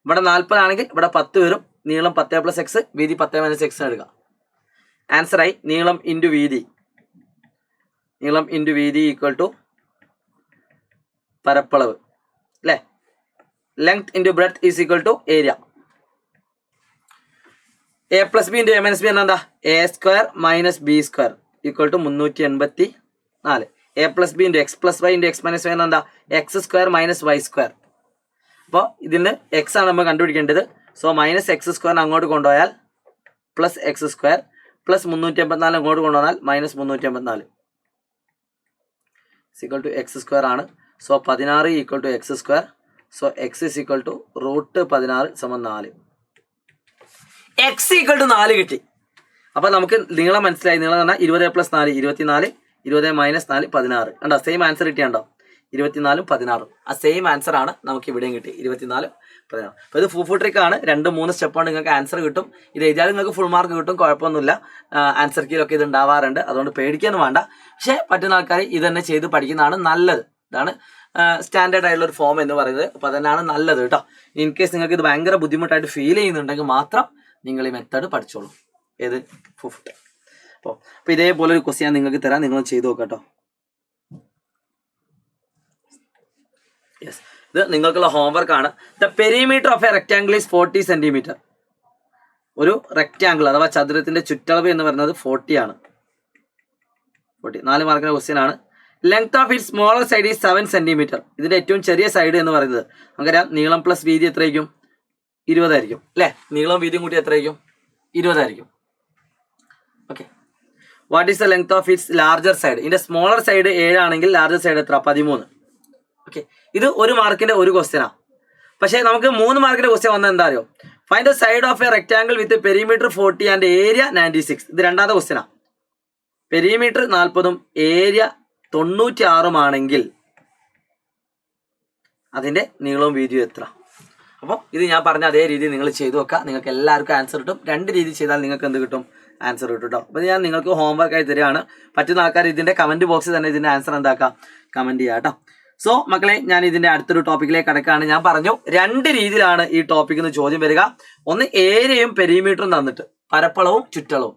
ഇവിടെ 40 ആണെങ്കിൽ ഇവിടെ 10 വരും. നീളം 10 + x, വീതി 10 - x എടുക്കുക. ആൻസറായി നീളം ഇൻറ്റു വീതി ഈക്വൽ ടു പരപ്പളവ് അല്ലേ? Length into breadth is equal to area. a + b × a - b എന്താ? a² - b² equal to 384. a + b × x + y × x - y എന്താ? x² - y². അപ്പോൾ ഇതിന് x ആണ് നമ്മൾ കണ്ടുപിടിക്കേണ്ടത്. സോ -x² അങ്ങോട്ട് കൊണ്ടുപോയാൽ +x² പ്ലസ് 384 അങ്ങോട്ട് കൊണ്ടുവന്നാൽ -384 ഈക്വൽ ടു x² ആണ്. So 16 equal to x². So x is equal to √16 = 4. x equal to 4 കിട്ടി. അപ്പോൾ നമുക്ക് നീളം മനസ്സിലായി. നീളം എന്ന് പറഞ്ഞാൽ 20 + 4 24, 20 - 4 16. കണ്ടോ? സെയിം ആൻസർ കിട്ടിയുണ്ടോ? 24 16. ആ സെയിം ആൻസർ ആണ് നമുക്ക് ഇവിടെയും കിട്ടി, 24 16. അപ്പോൾ ഇത് ഫൂഫു ട്രിക്കാണ്. 2-3 സ്റ്റെപ്പാണ് നിങ്ങൾക്ക് ആൻസർ കിട്ടും. ഇത് എഴുതിയാൽ നിങ്ങൾക്ക് ഫുൾ മാർക്ക് കിട്ടും, കുഴപ്പമൊന്നുമില്ല. ആൻസർ കീയിലൊക്കെ ഇത് ഉണ്ടാവാറുണ്ട്, അതുകൊണ്ട് പേടിക്കാനും വേണ്ട. പക്ഷേ പറ്റുന്ന ആൾക്കാർ ഇത് തന്നെ ചെയ്ത് പഠിക്കുന്നതാണ് നല്ലത്. ഇതാണ് സ്റ്റാൻഡേർഡ് ആയിട്ടുള്ള ഒരു ഫോം എന്ന് പറയുന്നത്. അപ്പോൾ അതന്നെയാണ് നല്ലത് കേട്ടോ. ഇൻ കേസ് നിങ്ങൾക്ക് ഇത് ഭയങ്കര ബുദ്ധിമുട്ടായിട്ട് ഫീൽ ചെയ്യുന്നുണ്ടെങ്കിൽ മാത്രം നിങ്ങൾ ഈ മെത്തേഡ് പഠിച്ചോളൂ. ഏത്? ഫൂഫു ട്രിക്ക്. അപ്പോൾ ഇതേപോലെ ഒരു ക്വസ്റ്റ്യൻ നിങ്ങൾക്ക് തരാം, നിങ്ങൾ ചെയ്ത് നോക്കാം കേട്ടോ. യെസ്, ഇത് നിങ്ങൾക്കുള്ള ഹോംവർക്ക് ആണ്. The perimeter of A rectangle is 40 centimetre. ഒരു റെക്ടാംഗിൾ അഥവാ ചതുരത്തിന്റെ ചുറ്റളവ് എന്ന് പറയുന്നത് 40 ആണ്. 40 4 മാർക്കിന്റെ ക്വസ്റ്റ്യൻ ആണ്. Length of it smaller side is 7 centimetre. ഇതിന്റെ ഏറ്റവും ചെറിയ സൈഡ് എന്ന് പറയുന്നത് നമുക്കറിയാം, നീളം പ്ലസ് വീതി എത്രയായിരിക്കും? 20 ആയിരിക്കും അല്ലേ? നീളം വീതിയും കൂടി എത്രയായിരിക്കും? 20 ആയിരിക്കും. Okay, what is the length of its larger side? ഇതിന്റെ സ്മോളർ സൈഡ് 7 ആണെങ്കിൽ ലാർജർ സൈഡ് എത്ര? 13. ഓക്കെ, ഇത് 1 മാർക്കിന്റെ ഒരു ക്വസ്റ്റ്യനാണ്. പക്ഷേ നമുക്ക് 3 മാർക്കിന്റെ ക്വസ്റ്റ്യൻ വന്നാൽ എന്താ അറിയോ? Find the side of A rectangle with perimeter 40 and area 96. ഇത് രണ്ടാമത്തെ ക്വസ്റ്റ്യനാണ്. പെരിമീറ്റർ 40ഉം ഏരിയ 96ഉം ആണെങ്കിൽ അതിന്റെ നീളവും വീതിയും എത്ര? അപ്പോൾ ഇത് ഞാൻ പറഞ്ഞ അതേ രീതി നിങ്ങൾ ചെയ്തു വെക്കുക. നിങ്ങൾക്ക് എല്ലാവർക്കും ആൻസർ കിട്ടും. 2 രീതി ചെയ്താൽ നിങ്ങൾക്ക് എന്ത് കിട്ടും? ആൻസർ കിട്ടും കേട്ടോ. അപ്പോൾ ഞാൻ നിങ്ങൾക്ക് ഹോംവർക്ക് ആയി തരികയാണ്. പറ്റുന്ന ആൾക്കാർ ഇതിന്റെ കമന്റ് ബോക്സിൽ തന്നെ ഇതിന്റെ ആൻസർ എന്താക്കാം? കമന്റ് ചെയ്യാം കേട്ടോ. സോ മക്കളെ, ഞാൻ ഇതിന്റെ അടുത്തൊരു ടോപ്പിക്കിലേക്ക് കടക്കുകയാണ്. ഞാൻ പറഞ്ഞു 2 രീതിയിലാണ് ഈ ടോപ്പിക്കിൽ നിന്ന് ചോദ്യം വരിക. ഒന്ന് ഏരിയയും പെരിമീറ്ററും തന്നിട്ട്, പരപ്പളവും ചുറ്റളവും.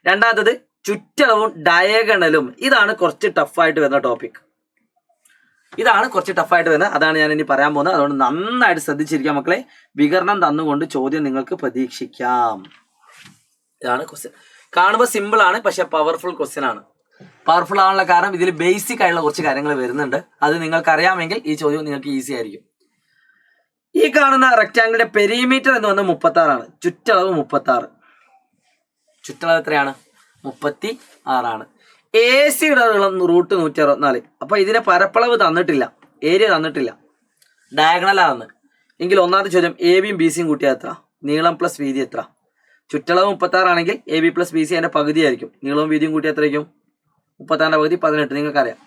രണ്ടാമത്തത് ചുറ്റളവും ഡയഗണലും. ഇതാണ് കുറച്ച് ടഫായിട്ട് വരുന്ന ടോപ്പിക്. അതാണ് ഞാൻ ഇനി പറയാൻ പോകുന്നത്. അതുകൊണ്ട് നന്നായിട്ട് ശ്രദ്ധിച്ചിരിക്കാം മക്കളെ. വികരണം തന്നുകൊണ്ട് ചോദ്യം നിങ്ങൾക്ക് പ്രതീക്ഷിക്കാം. ഇതാണ് ക്വസ്റ്റ്യൻ. കാണുമ്പോൾ സിമ്പിൾ ആണ്, പക്ഷെ പവർഫുൾ ക്വസ്റ്റ്യൻ ആണ്. പവർഫുൾ ആണുള്ള കാരണം ഇതിൽ ബേസിക് ആയിട്ടുള്ള കുറച്ച് കാര്യങ്ങൾ വരുന്നുണ്ട്. അത് നിങ്ങൾക്ക് അറിയാമെങ്കിൽ ഈ ചോദ്യം നിങ്ങൾക്ക് ഈസി ആയിരിക്കും. ഈ കാണുന്ന റെക്റ്റാങ്കിളിന്റെ പെരിമീറ്റർ എന്ന് പറഞ്ഞാൽ 36 ആണ്. ചുറ്റളവ് 36. ചുറ്റളവ് എത്രയാണ്? 36 ആണ്. AC-യുടെ നീളം √164. അപ്പൊ ഇതിനെ പരപ്പളവ് തന്നിട്ടില്ല, ഏരിയ തന്നിട്ടില്ല, ഡയഗണലാണ് എങ്കിൽ ഒന്നാമത്തെ ചോദ്യം AB-യും BC-യും കൂട്ടിയാൽ എത്ര? നീളം പ്ലസ് വീതി എത്ര? ചുറ്റളവ് 36 ആണെങ്കിൽ AB പ്ലസ് BC അതിന്റെ പകുതിയായിരിക്കും. നീളവും വീതിയും കൂട്ടിയാൽ എത്രയായിരിക്കും? 36ന്റെ പകുതി 18. നിങ്ങൾക്കറിയാം.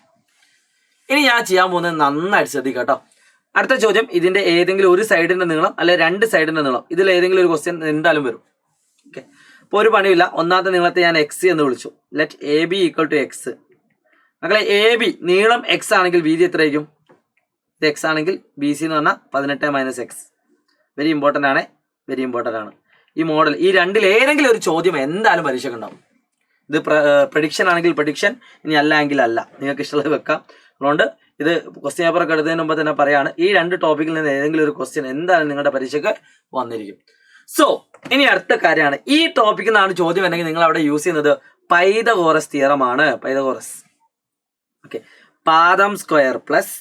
ഇനി ഞാൻ ചെയ്യാൻ പോകുന്നത് നന്നായിട്ട് ശ്രദ്ധിക്കാം കേട്ടോ. അടുത്ത ചോദ്യം ഇതിന്റെ ഏതെങ്കിലും ഒരു സൈഡിന്റെ നീളം അല്ലെ 2 സൈഡിന്റെ നീളം, ഇതിൽ ഏതെങ്കിലും ഒരു ക്വസ്റ്റ്യൻ എന്തായാലും വരും. ഓക്കെ, അപ്പോൾ ഒരു പണിയില്ല. ഒന്നാമത്തെ നീളത്തെ ഞാൻ x എന്ന് വിളിച്ചു. Let AB equal to x. മക്കളെ, AB നീളം x ആണെങ്കിൽ വീതി എത്രയായിരിക്കും? ഇത് x ആണെങ്കിൽ BC എന്ന് പറഞ്ഞാൽ 18 - x. വെരി ഇമ്പോർട്ടൻ്റ് ആണ്. ഈ മോഡൽ, ഈ രണ്ടിൽ ഏതെങ്കിലും ഒരു ചോദ്യം എന്തായാലും പരീക്ഷയ്ക്ക് ഉണ്ടാവും. ഇത് പ്രഡിക്ഷൻ ആണെങ്കിൽ പ്രഡിക്ഷൻ, ഇനി അല്ല എങ്കിൽ അല്ല, നിങ്ങൾക്ക് ഇഷ്ടമുള്ളത് വെക്കാം. അതുകൊണ്ട് ഇത് ക്വസ്റ്റ്യൻ പേപ്പറൊക്കെ എടുത്തതിന് മുമ്പ് തന്നെ പറയാണ്, ഈ 2 ടോപ്പിക്കിൽ നിന്ന് ഏതെങ്കിലും ഒരു ക്വസ്റ്റ്യൻ എന്തായാലും നിങ്ങളുടെ പരീക്ഷയ്ക്ക് വന്നിരിക്കും. സോ ഇനി അടുത്ത കാര്യമാണ്, ഈ ടോപ്പിക്കിൽ നിന്നാണ് ചോദ്യം ഉണ്ടെങ്കിൽ നിങ്ങൾ അവിടെ യൂസ് ചെയ്യുന്നത് പൈതഗോറസ് തിയറമാണ്. പൈതഗോറസ്. ഓക്കെ, പാദം സ്ക്വയർ പ്ലസ്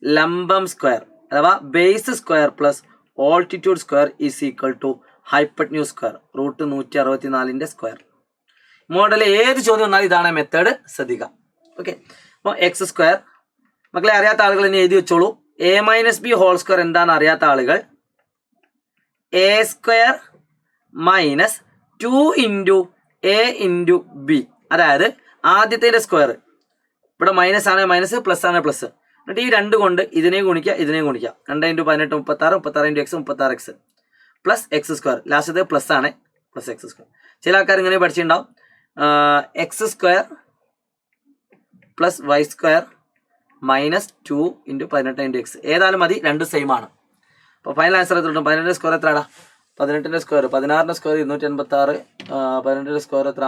ലംബം സ്ക്വയർ അഥവാ base square plus altitude square is equal to hypotenuse square √164ന്റെ സ്ക്വയർ. മോഡൽ ഏത് ചോദ്യം വന്നാലും ഇതാണ് മെത്തേഡ്, ശ്രദ്ധിക്കാം. ഓക്കെ, അപ്പോൾ എക്സ് സ്ക്വയർ മക്കളെ അറിയാത്ത ആളുകൾ ഇനി എഴുതി വെച്ചോളൂ. A - B ഹോൾ സ്ക്വയർ എന്താണെന്ന് അറിയാത്ത ആളുകൾ A square minus 2 × A × B. അതായത് ആദ്യത്തെ സ്ക്വയർ ഇവിടെ മൈനസ് ആണ് മൈനസ്, പ്ലസ് ആണ് പ്ലസ്. എന്നിട്ട് ഈ 2 കൊണ്ട് ഇതിനെയും ഗുണിക്കുക, 2 × 18 36, 36 × x 36x plus X square. ലാസ്റ്റത്തെ പ്ലസ് ആണ്, പ്ലസ് എക്സ് സ്ക്വയർ. ചില ആൾക്കാർ ഇങ്ങനെ പഠിച്ചിട്ടുണ്ടാവും, x square plus y square minus 2 × 18 × x. ഏതായാലും മതി, 2 സെയിം ആണ്. അപ്പോൾ ഫൈനൽ ആൻസർ എത്ര കിട്ടും? 18ന്റെ സ്ക്വയർ എത്രടാ? 18ന്റെ സ്ക്വയർ 16ന്റെ സ്ക്വയർ 286. 18ന്റെ സ്ക്വയർ എത്ര?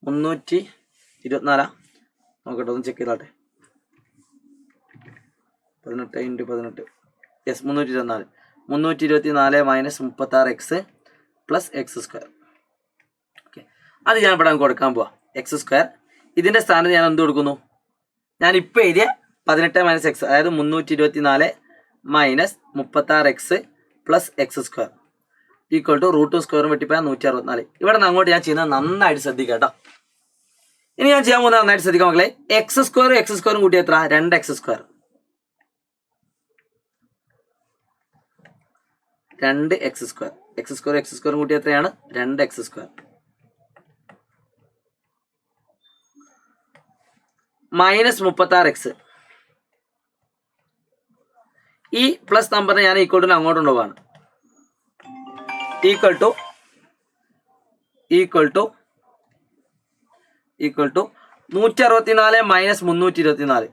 324. നോക്കട്ടെ, ഒന്ന് ചെക്ക് ചെയ്താട്ടെ. 18 × 18, yes 324. 324 - 36x plus X square. Okay, അത് ഞാൻ ഇവിടെ കൊടുക്കാൻ പോവാം. എക്സ് സ്ക്വയർ ഇതിൻ്റെ സ്ഥാനത്ത് ഞാൻ എന്ത് കൊടുക്കുന്നു? ഞാൻ ഇപ്പോൾ എഴുതിയ 18 - x, അതായത് 324 - 36x plus X square equal to √2 സ്ക്വയറും വെട്ടിപ്പോയാൽ 164. ഇവിടെ നിന്ന് അങ്ങോട്ട് ഞാൻ ചെയ്യുന്നത് നന്നായിട്ട് ശ്രദ്ധിക്കുക കേട്ടോ. ഇനി ഞാൻ ചെയ്യാൻ പോകുന്നത് നന്നായിട്ട് ശ്രദ്ധിക്കാം മക്കളെ. എക്സ് സ്ക്വയറും കൂട്ടി എത്ര? 2x square. 2x square. X സ്ക്വയറും കൂട്ടി എത്രയാണ്? 2x square minus 36x. ഈ പ്ലസ് നമ്പറിനെ ഞാൻ ഈക്വൽ ടു അങ്ങോട്ട് കൊണ്ടുപോവാണ്. Equal to 164 - 324. 164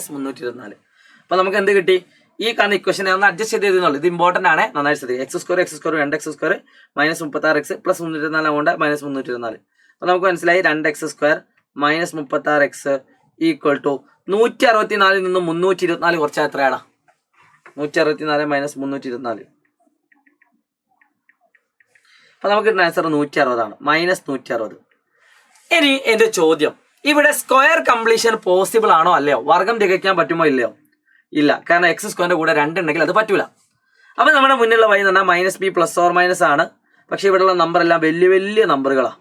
- 324. അപ്പൊ നമുക്ക് എന്ത് കിട്ടി? ഈ കാണുന്ന ഇക്വേഷൻ ഒന്ന് അഡ്ജസ്റ്റ് ചെയ്തെന്നുള്ളൂ. ഇത് ഇമ്പോർട്ടന്റ് ആണ്, നന്നായി ശ്രദ്ധിക്കുക. X square 2x square minus 36x plus 324 കൊണ്ട് മൈനസ് 324. അപ്പൊ നമുക്ക് മനസ്സിലായി 2x square minus 36x equal to 164 നിന്ന് 324 കുറച്ചാൽ എത്രയാടാ? 164 - 324. അപ്പൊ നമുക്ക് കിട്ടുന്ന ആൻസർ 160 ആണ്, -160. ഇനി എന്റെ ചോദ്യം, ഇവിടെ സ്ക്വയർ കംപ്ലീഷൻ പോസിബിൾ ആണോ അല്ലയോ? വർഗം തികയ്ക്കാൻ പറ്റുമോ ഇല്ലയോ? ഇല്ല, കാരണം എക്സ് സ്ക്വയറിന്റെ കൂടെ 2 ഉണ്ടെങ്കിൽ അത് പറ്റൂല. അപ്പൊ നമ്മുടെ മുന്നിലുള്ള വഴി എന്ന് പറഞ്ഞാൽ -b പ്ലസ് ഓർ മൈനസ് ആണ്. പക്ഷെ ഇവിടെയുള്ള നമ്പർ എല്ലാം വലിയ വലിയ നമ്പറുകളാണ്.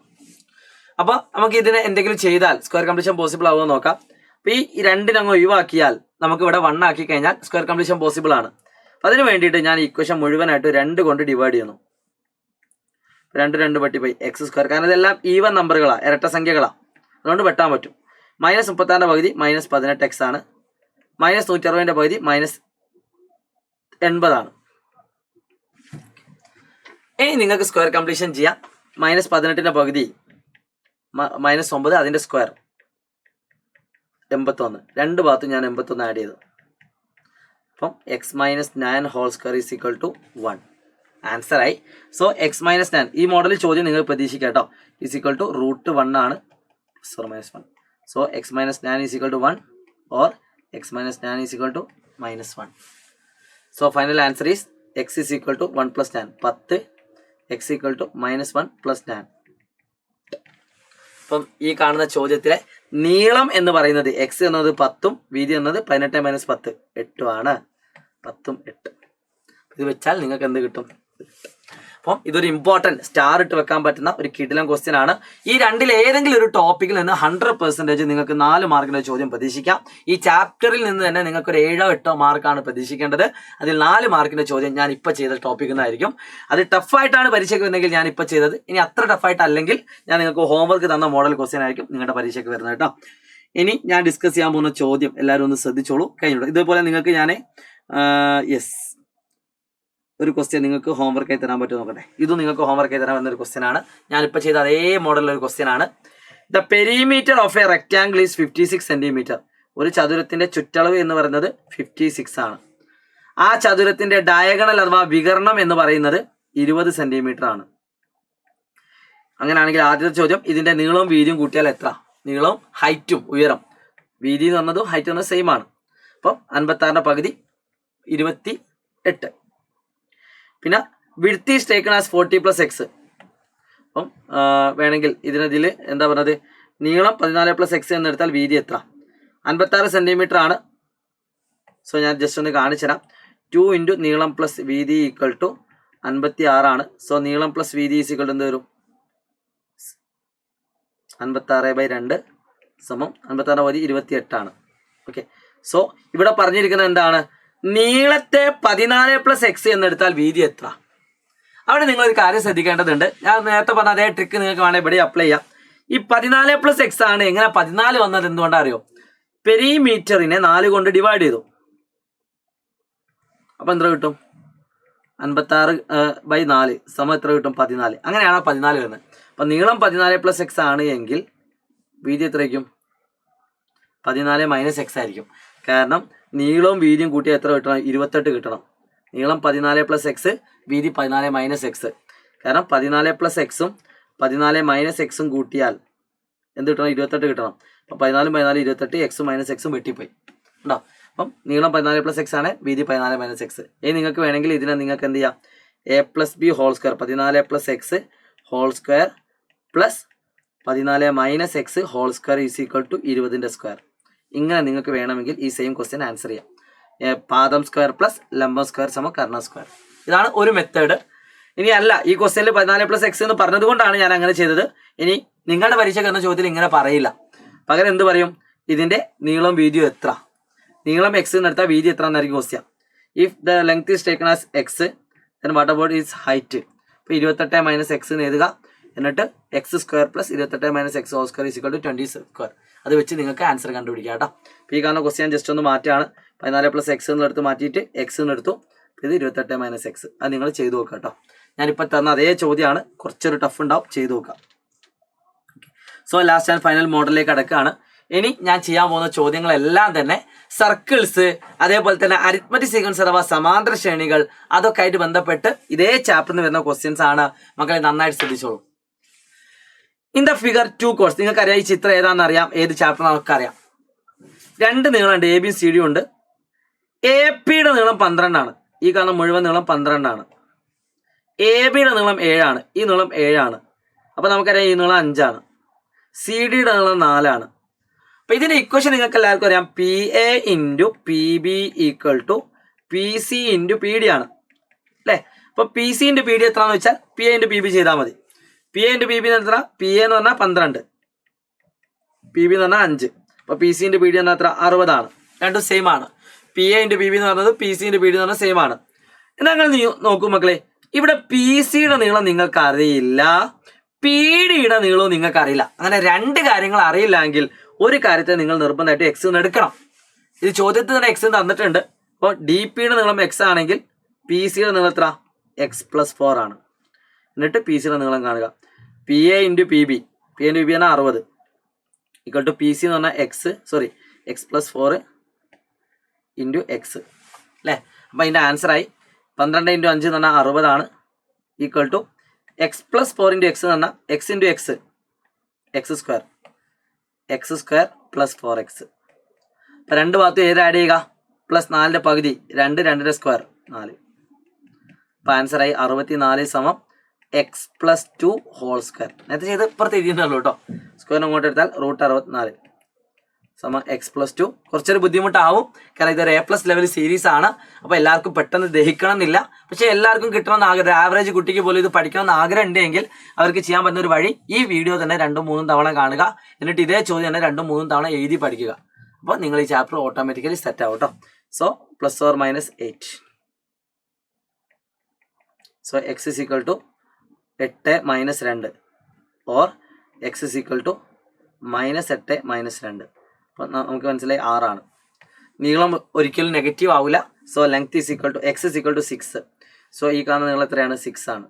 അപ്പൊ നമുക്ക് ഇതിനെ എന്തെങ്കിലും ചെയ്താൽ സ്ക്വയർ കംപ്ലീഷൻ പോസിബിൾ ആവുമോ നോക്കാം. അപ്പൊ ഈ 2 അങ്ങ് ഒഴിവാക്കിയാൽ നമുക്ക് ഇവിടെ 1 ആക്കി കഴിഞ്ഞാൽ സ്ക്വയർ കംപ്ലീഷൻ പോസിബിൾ ആണ്. അതിന് വേണ്ടിയിട്ട് ഞാൻ ഇക്വേഷൻ മുഴുവനായിട്ട് 2 കൊണ്ട് ഡിവൈഡ് ചെയ്യുന്നു. 2 വെട്ടിപ്പോയി എക്സ് സ്ക്വയർ, കാരണം ഇതെല്ലാം ഈവൻ നമ്പറുകളാണ്, ഇരട്ട സംഖ്യകളാണ്, അതുകൊണ്ട് വെട്ടാൻ പറ്റും. -36ന്റെ പകുതി -18x ആണ്. -160ന്റെ പകുതി -80 ആണ്. ഇനി നിങ്ങൾക്ക് സ്ക്വയർ കംപ്ലീഷൻ ചെയ്യാം. -18ന്റെ പകുതി -9 അതിൻ്റെ സ്ക്വയർ 81. രണ്ട് ഭാഗത്തും ഞാൻ 81 ആഡ് ചെയ്തു. അപ്പം x-9 whole square is equal to 1. ആൻസറായി. സോ x-9 ഈ മോഡൽ ചോദ്യം നിങ്ങൾ പ്രതീക്ഷിക്കുക കേട്ടോ. ഈസ് ഈക്വൽ ടു √1 ആണ് +or-1. So x-9 is equal to 1 or x-9 is equal to -1. So final answer is x is equal to 1 + 9 10, x equal to -1 + 9. അപ്പം ഈ കാണുന്ന ചോദ്യത്തിലെ നീളം എന്ന് പറയുന്നത് x എന്നത് 10ഉം വീതി എന്നത് 18 - 10 8 ആണ്. 10ഉം 8 ഇത് വെച്ചാൽ നിങ്ങൾക്ക് എന്ത് കിട്ടും? അപ്പം ഇതൊരു ഇമ്പോർട്ടൻറ്റ് സ്റ്റാർ ഇട്ട് വെക്കാൻ പറ്റുന്ന ഒരു കിടിലൻ ക്വസ്റ്റ്യൻ ആണ്. ഈ രണ്ടിൽ ഏതെങ്കിലും ഒരു ടോപ്പിക്കിൽ നിന്ന് 100% നിങ്ങൾക്ക് 4 മാർക്കിൻ്റെ ചോദ്യം പ്രതീക്ഷിക്കാം. ഈ ചാപ്റ്ററിൽ നിന്ന് തന്നെ നിങ്ങൾക്ക് ഒരു 7-8 മാർക്കാണ് പ്രതീക്ഷിക്കേണ്ടത്. അതിൽ 4 മാർക്കിൻ്റെ ചോദ്യം ഞാൻ ഇപ്പോൾ ചെയ്ത ടോപ്പിക്കിൽ നിന്നായിരിക്കും. അത് ടഫായിട്ടാണ് പരീക്ഷയ്ക്ക് വരുന്നെങ്കിൽ ഞാൻ ഇപ്പോൾ ചെയ്തത്. ഇനി അത്ര ടഫായിട്ടല്ലെങ്കിൽ ഞാൻ നിങ്ങൾക്ക് ഹോംവർക്ക് തന്ന മോഡൽ ക്വസ്റ്റ്യൻ ആയിരിക്കും നിങ്ങളുടെ പരീക്ഷയ്ക്ക് വരുന്നത് കേട്ടോ. ഇനി ഞാൻ ഡിസ്കസ് ചെയ്യാൻ പോകുന്ന ചോദ്യം എല്ലാവരും ഒന്ന് ശ്രദ്ധിച്ചോളൂ. കഴിഞ്ഞോളൂ. ഇതേപോലെ നിങ്ങൾക്ക് ഞാൻ ഒരു ക്വസ്റ്റ്യൻ നിങ്ങൾക്ക് ഹോംവർക്കായി തരാൻ പറ്റും നോക്കട്ടെ. ഇതും നിങ്ങൾക്ക് ഹോംവർക്കായി തരാൻ പറ്റുന്ന ഒരു ക്വസ്റ്റ്യൻ ആണ്. ഞാനിപ്പോൾ ചെയ്ത അതേ മോഡലിലൊരു ക്വസ്റ്റ്യൻ ആണ്. The perimeter of A rectangle is 56 centimetre. ഒരു ചതുരത്തിൻ്റെ ചുറ്റളവ് എന്ന് പറയുന്നത് 56 ആണ്. ആ ചതുരത്തിൻ്റെ ഡയഗണൽ അഥവാ വികരണം എന്ന് പറയുന്നത് 20 സെൻറ്റിമീറ്റർ ആണ്. അങ്ങനെയാണെങ്കിൽ ആദ്യത്തെ ചോദ്യം, ഇതിൻ്റെ നീളവും വീതിയും കൂട്ടിയാൽ എത്ര? നീളവും ഹൈറ്റും ഉയരം, വീതി എന്ന് പറഞ്ഞതും ഹൈറ്റ് എന്നത് സെയിം ആണ്. അപ്പം 56ന്റെ പകുതി 28. പിന്നെ width is taken as 40 + x. അപ്പം വേണമെങ്കിൽ ഇതിൽ എന്താ പറയുന്നത്, നീളം 14 + x എന്നെടുത്താൽ വീതി എത്ര? 56 സെൻറ്റിമീറ്റർ ആണ്. സോ ഞാൻ ജസ്റ്റ് ഒന്ന് കാണിച്ചു തരാം. 2 × നീളം + വീതി ഈക്വൽ ടു 56 ആണ്. സോ നീളം + വീതി ഈസ് ഈക്വൽ ടു എന്ത് വരും? 56/2 സമം 56 പകുതി 28 ആണ്. ഓക്കെ. സോ ഇവിടെ പറഞ്ഞിരിക്കുന്നത് എന്താണ്? നീളത്തെ 14 + x എന്നെടുത്താൽ വീതി എത്ര? അവിടെ നിങ്ങളൊരു കാര്യം ശ്രദ്ധിക്കേണ്ടതുണ്ട്. ഞാൻ നേരത്തെ പറഞ്ഞ അതേ ട്രിക്ക് നിങ്ങൾക്ക് വേണമെങ്കിൽ ഇവിടെ അപ്ലൈ ചെയ്യാം. ഈ 14 + x ആണ്. എങ്ങനെ 14 വന്നത് എന്തുകൊണ്ടാണ് അറിയോ? പെരിമീറ്ററിനെ 4 കൊണ്ട് ഡിവൈഡ് ചെയ്തു. അപ്പം എത്ര കിട്ടും? 56/4 സമം എത്ര കിട്ടും? 14. അങ്ങനെയാണ് 14 വരുന്നത്. അപ്പം നീളം 14 + x ആണ് എങ്കിൽ വീതി എത്രയ്ക്കും? 14 - x ആയിരിക്കും. കാരണം നീളവും വീതിയും കൂട്ടിയാൽ എത്ര കിട്ടണം? 28 കിട്ടണം. നീളം 14 + x, വീതി 14 - x. കാരണം 14 + x ഉം 14 - x ഉം കൂട്ടിയാൽ എന്ത് കിട്ടണം? 28 കിട്ടണം. അപ്പം 14 - 14 28, x - x വെട്ടിപ്പോയി ഉണ്ടോ? അപ്പം നീളം 14 + x ആണ്, വീതി 14 - x. ഇനി നിങ്ങൾക്ക് വേണമെങ്കിൽ ഇതിനെ നിങ്ങൾക്ക് എന്ത് ചെയ്യാം? a + b whole square 14 + x whole square plus 14 - x whole square is equal to 20ന്റെ സ്ക്വയർ. ഇങ്ങനെ നിങ്ങൾക്ക് വേണമെങ്കിൽ ഈ സെയിം ക്വസ്റ്റ്യൻ ആൻസർ ചെയ്യാം. പാദം സ്ക്വയർ പ്ലസ് ലംബം സ്ക്വയർ സമം കർണ സ്ക്വയർ. ഇതാണ് ഒരു മെത്തേഡ്. ഇനി അല്ല, ഈ ക്വസ്റ്റ്യനിൽ 14 + x എന്ന് പറഞ്ഞതുകൊണ്ടാണ് ഞാൻ അങ്ങനെ ചെയ്തത്. ഇനി നിങ്ങളുടെ പരീക്ഷയ്ക്ക് എന്ന ചോദ്യത്തിൽ ഇങ്ങനെ പറയില്ല. പകരം എന്ത് പറയും? ഇതിൻ്റെ നീളം വീതിയും എത്ര? നീളം x എന്നെടുത്താൽ വീതി എത്ര എന്നായിരിക്കും question. If the length is taken as x, then what about is height? ഇപ്പോൾ 28 - x എന്ന് എഴുതുക. എന്നിട്ട് x² + 28 - x whole square is equal to 20 square. അത് വെച്ച് നിങ്ങൾക്ക് ആൻസർ കണ്ടുപിടിക്കാം കേട്ടോ. അപ്പോൾ ഈ കാണുന്ന ക്വസ്റ്റ്യൻ ജസ്റ്റ് ഒന്ന് മാറ്റാണ്. 14 + x എന്നെടുത്ത് മാറ്റിയിട്ട് x എന്നെടുത്തു. ഇത് 28 - x. അത് നിങ്ങൾ ചെയ്തു നോക്കുക കേട്ടോ. ഞാനിപ്പോൾ തന്ന അതേ ചോദ്യമാണ്. കുറച്ചൊരു ടഫ് ഉണ്ടാവും, ചെയ്തു നോക്കാം. സോ ലാസ്റ്റ് ആൻഡ് ഫൈനൽ മോഡലിലേക്ക് അടക്കുകയാണ്. ഇനി ഞാൻ ചെയ്യാൻ പോകുന്ന ചോദ്യങ്ങളെല്ലാം തന്നെ സർക്കിൾസ്, അതേപോലെ തന്നെ അരിത്മെറ്റിക് സീക്വൻസ് അഥവാ സമാന്തര ശ്രേണികൾ, അതൊക്കെ ആയിട്ട് ബന്ധപ്പെട്ട് ഇതേ ചാപ്റ്ററിൽ നിന്ന് വരുന്ന ക്വസ്റ്റ്യൻസ് ആണ്. മക്കളെ നന്നായിട്ട് ശ്രദ്ധിച്ചോളൂ. ഇൻ ദ ഫിഗർ 2 കോഴ്സ്, നിങ്ങൾക്കറിയാം ഈ ചിത്രം ഏതാണെന്ന് അറിയാം, ഏത് ചാപ്റ്റർ നമുക്ക് അറിയാം. 2 നീളമുണ്ട്, എ ബി സി ഡി ഉണ്ട്. എ പിയുടെ നീളം 12 ആണ്. ഈ കാണുന്ന മുഴുവൻ നീളം 12 ആണ്. എ ബിയുടെ നീളം 7 ആണ്. ഈ നീളം 7 ആണ്. അപ്പോൾ നമുക്കറിയാം ഈ നീളം 5 ആണ്. സി ഡിയുടെ നീളം 4 ആണ്. അപ്പോൾ ഇതിൻ്റെ ഇക്വേഷൻ നിങ്ങൾക്ക് എല്ലാവർക്കും അറിയാം. P A into P B equal to P C into P D ആണ് അല്ലേ? അപ്പോൾ P C into P D എത്രയാണെന്ന് വെച്ചാൽ P A into P B ചെയ്താൽ മതി. P A into P B എത്ര? പി എ എന്ന് പറഞ്ഞാൽ 12, പി ബി എന്ന് പറഞ്ഞാൽ 5. അപ്പോൾ P C into P D എന്ന് എത്ര? 60 ആണ്. രണ്ടും സെയിം ആണ്. P A into P B എന്ന് പറഞ്ഞത് P C into P D എന്ന് പറഞ്ഞാൽ സെയിം ആണ്. എന്നാൽ നിങ്ങൾ നോക്കൂ മക്കളെ, ഇവിടെ പി സിയുടെ നീളം നിങ്ങൾക്ക് അറിയില്ല, പി ഡിയുടെ നീളവും നിങ്ങൾക്ക് അറിയില്ല. അങ്ങനെ 2 കാര്യങ്ങൾ അറിയില്ല എങ്കിൽ ഒരു കാര്യത്തെ നിങ്ങൾ നിർബന്ധമായിട്ട് എക്സ് എന്ന് എടുക്കണം. ഇത് ചോദ്യത്തിൽ തന്നെ എക്സ് തന്നിട്ടുണ്ട്. അപ്പോൾ ഡി പിയുടെ നീളം എക്സ് ആണെങ്കിൽ പി സിയുടെ നീളം എത്ര? x + 4 ആണ്. എന്നിട്ട് പി സിയുടെ നീളം കാണുക. P A into P B, P into B പറഞ്ഞാൽ 60 ഈക്വൽ ടു പി സി എന്ന് പറഞ്ഞാൽ എക്സ് പ്ലസ് 4 ഇൻറ്റു എക്സ് അല്ലേ. അപ്പോൾ അതിൻ്റെ ആൻസറായി 12 ഇൻറ്റു 5 എന്ന് പറഞ്ഞാൽ 60 equal to X plus 4 into X എന്ന് പറഞ്ഞാൽ X into X square plus 4x. അപ്പോൾ രണ്ട് ഭാഗത്തും ഏത് ആഡ് ചെയ്യുക? പ്ലസ് 4ൻ്റെ പകുതി 2, 2ൻ്റെ സ്ക്വയർ 4. അപ്പോൾ ആൻസറായി 64 സമം എക്സ് പ്ലസ് 2 ഹോൾ സ്ക്വയർ. നേരത്തെ ചെയ്ത് ഇപ്പുറത്ത് എഴുതിയിട്ടുള്ളൂ കേട്ടോ. സ്ക്വയർ അങ്ങോട്ട് എടുത്താൽ റൂട്ട് 64 സമം എക്സ് പ്ലസ് 2. കുറച്ചൊരു ബുദ്ധിമുട്ടാവും, കാരണം ഇതൊരു A+ ലെവൽ സീരീസ് ആണ്. അപ്പോൾ എല്ലാവർക്കും പെട്ടെന്ന് ദഹിക്കണം എന്നില്ല, പക്ഷേ എല്ലാവർക്കും കിട്ടണമെന്ന് ആഗ്രഹം, ആവറേജ് കുട്ടിക്ക് പോലും ഇത് പഠിക്കണമെന്ന് ആഗ്രഹം ഉണ്ടെങ്കിൽ അവർക്ക് ചെയ്യാൻ പറ്റുന്ന ഒരു വഴി ഈ വീഡിയോ തന്നെ 2-3 തവണ കാണുക, എന്നിട്ട് ഇതേ ചോദ്യം തന്നെ 2-3 തവണ എഴുതി പഠിക്കുക. അപ്പോൾ നിങ്ങൾ ഈ ചാപ്റ്റർ ഓട്ടോമാറ്റിക്കലി സെറ്റ് ആവും കേട്ടോ. So +or-8. So X is equal to 8 - 2 or X is equal to -8 - 2. അപ്പോൾ നമുക്ക് മനസ്സിലായി 6 നീളം ഒരിക്കലും നെഗറ്റീവ് ആവില്ല. So length is equal to X is equal to 6. So ഈ കാണുന്ന നീളം എത്രയാണ്? 6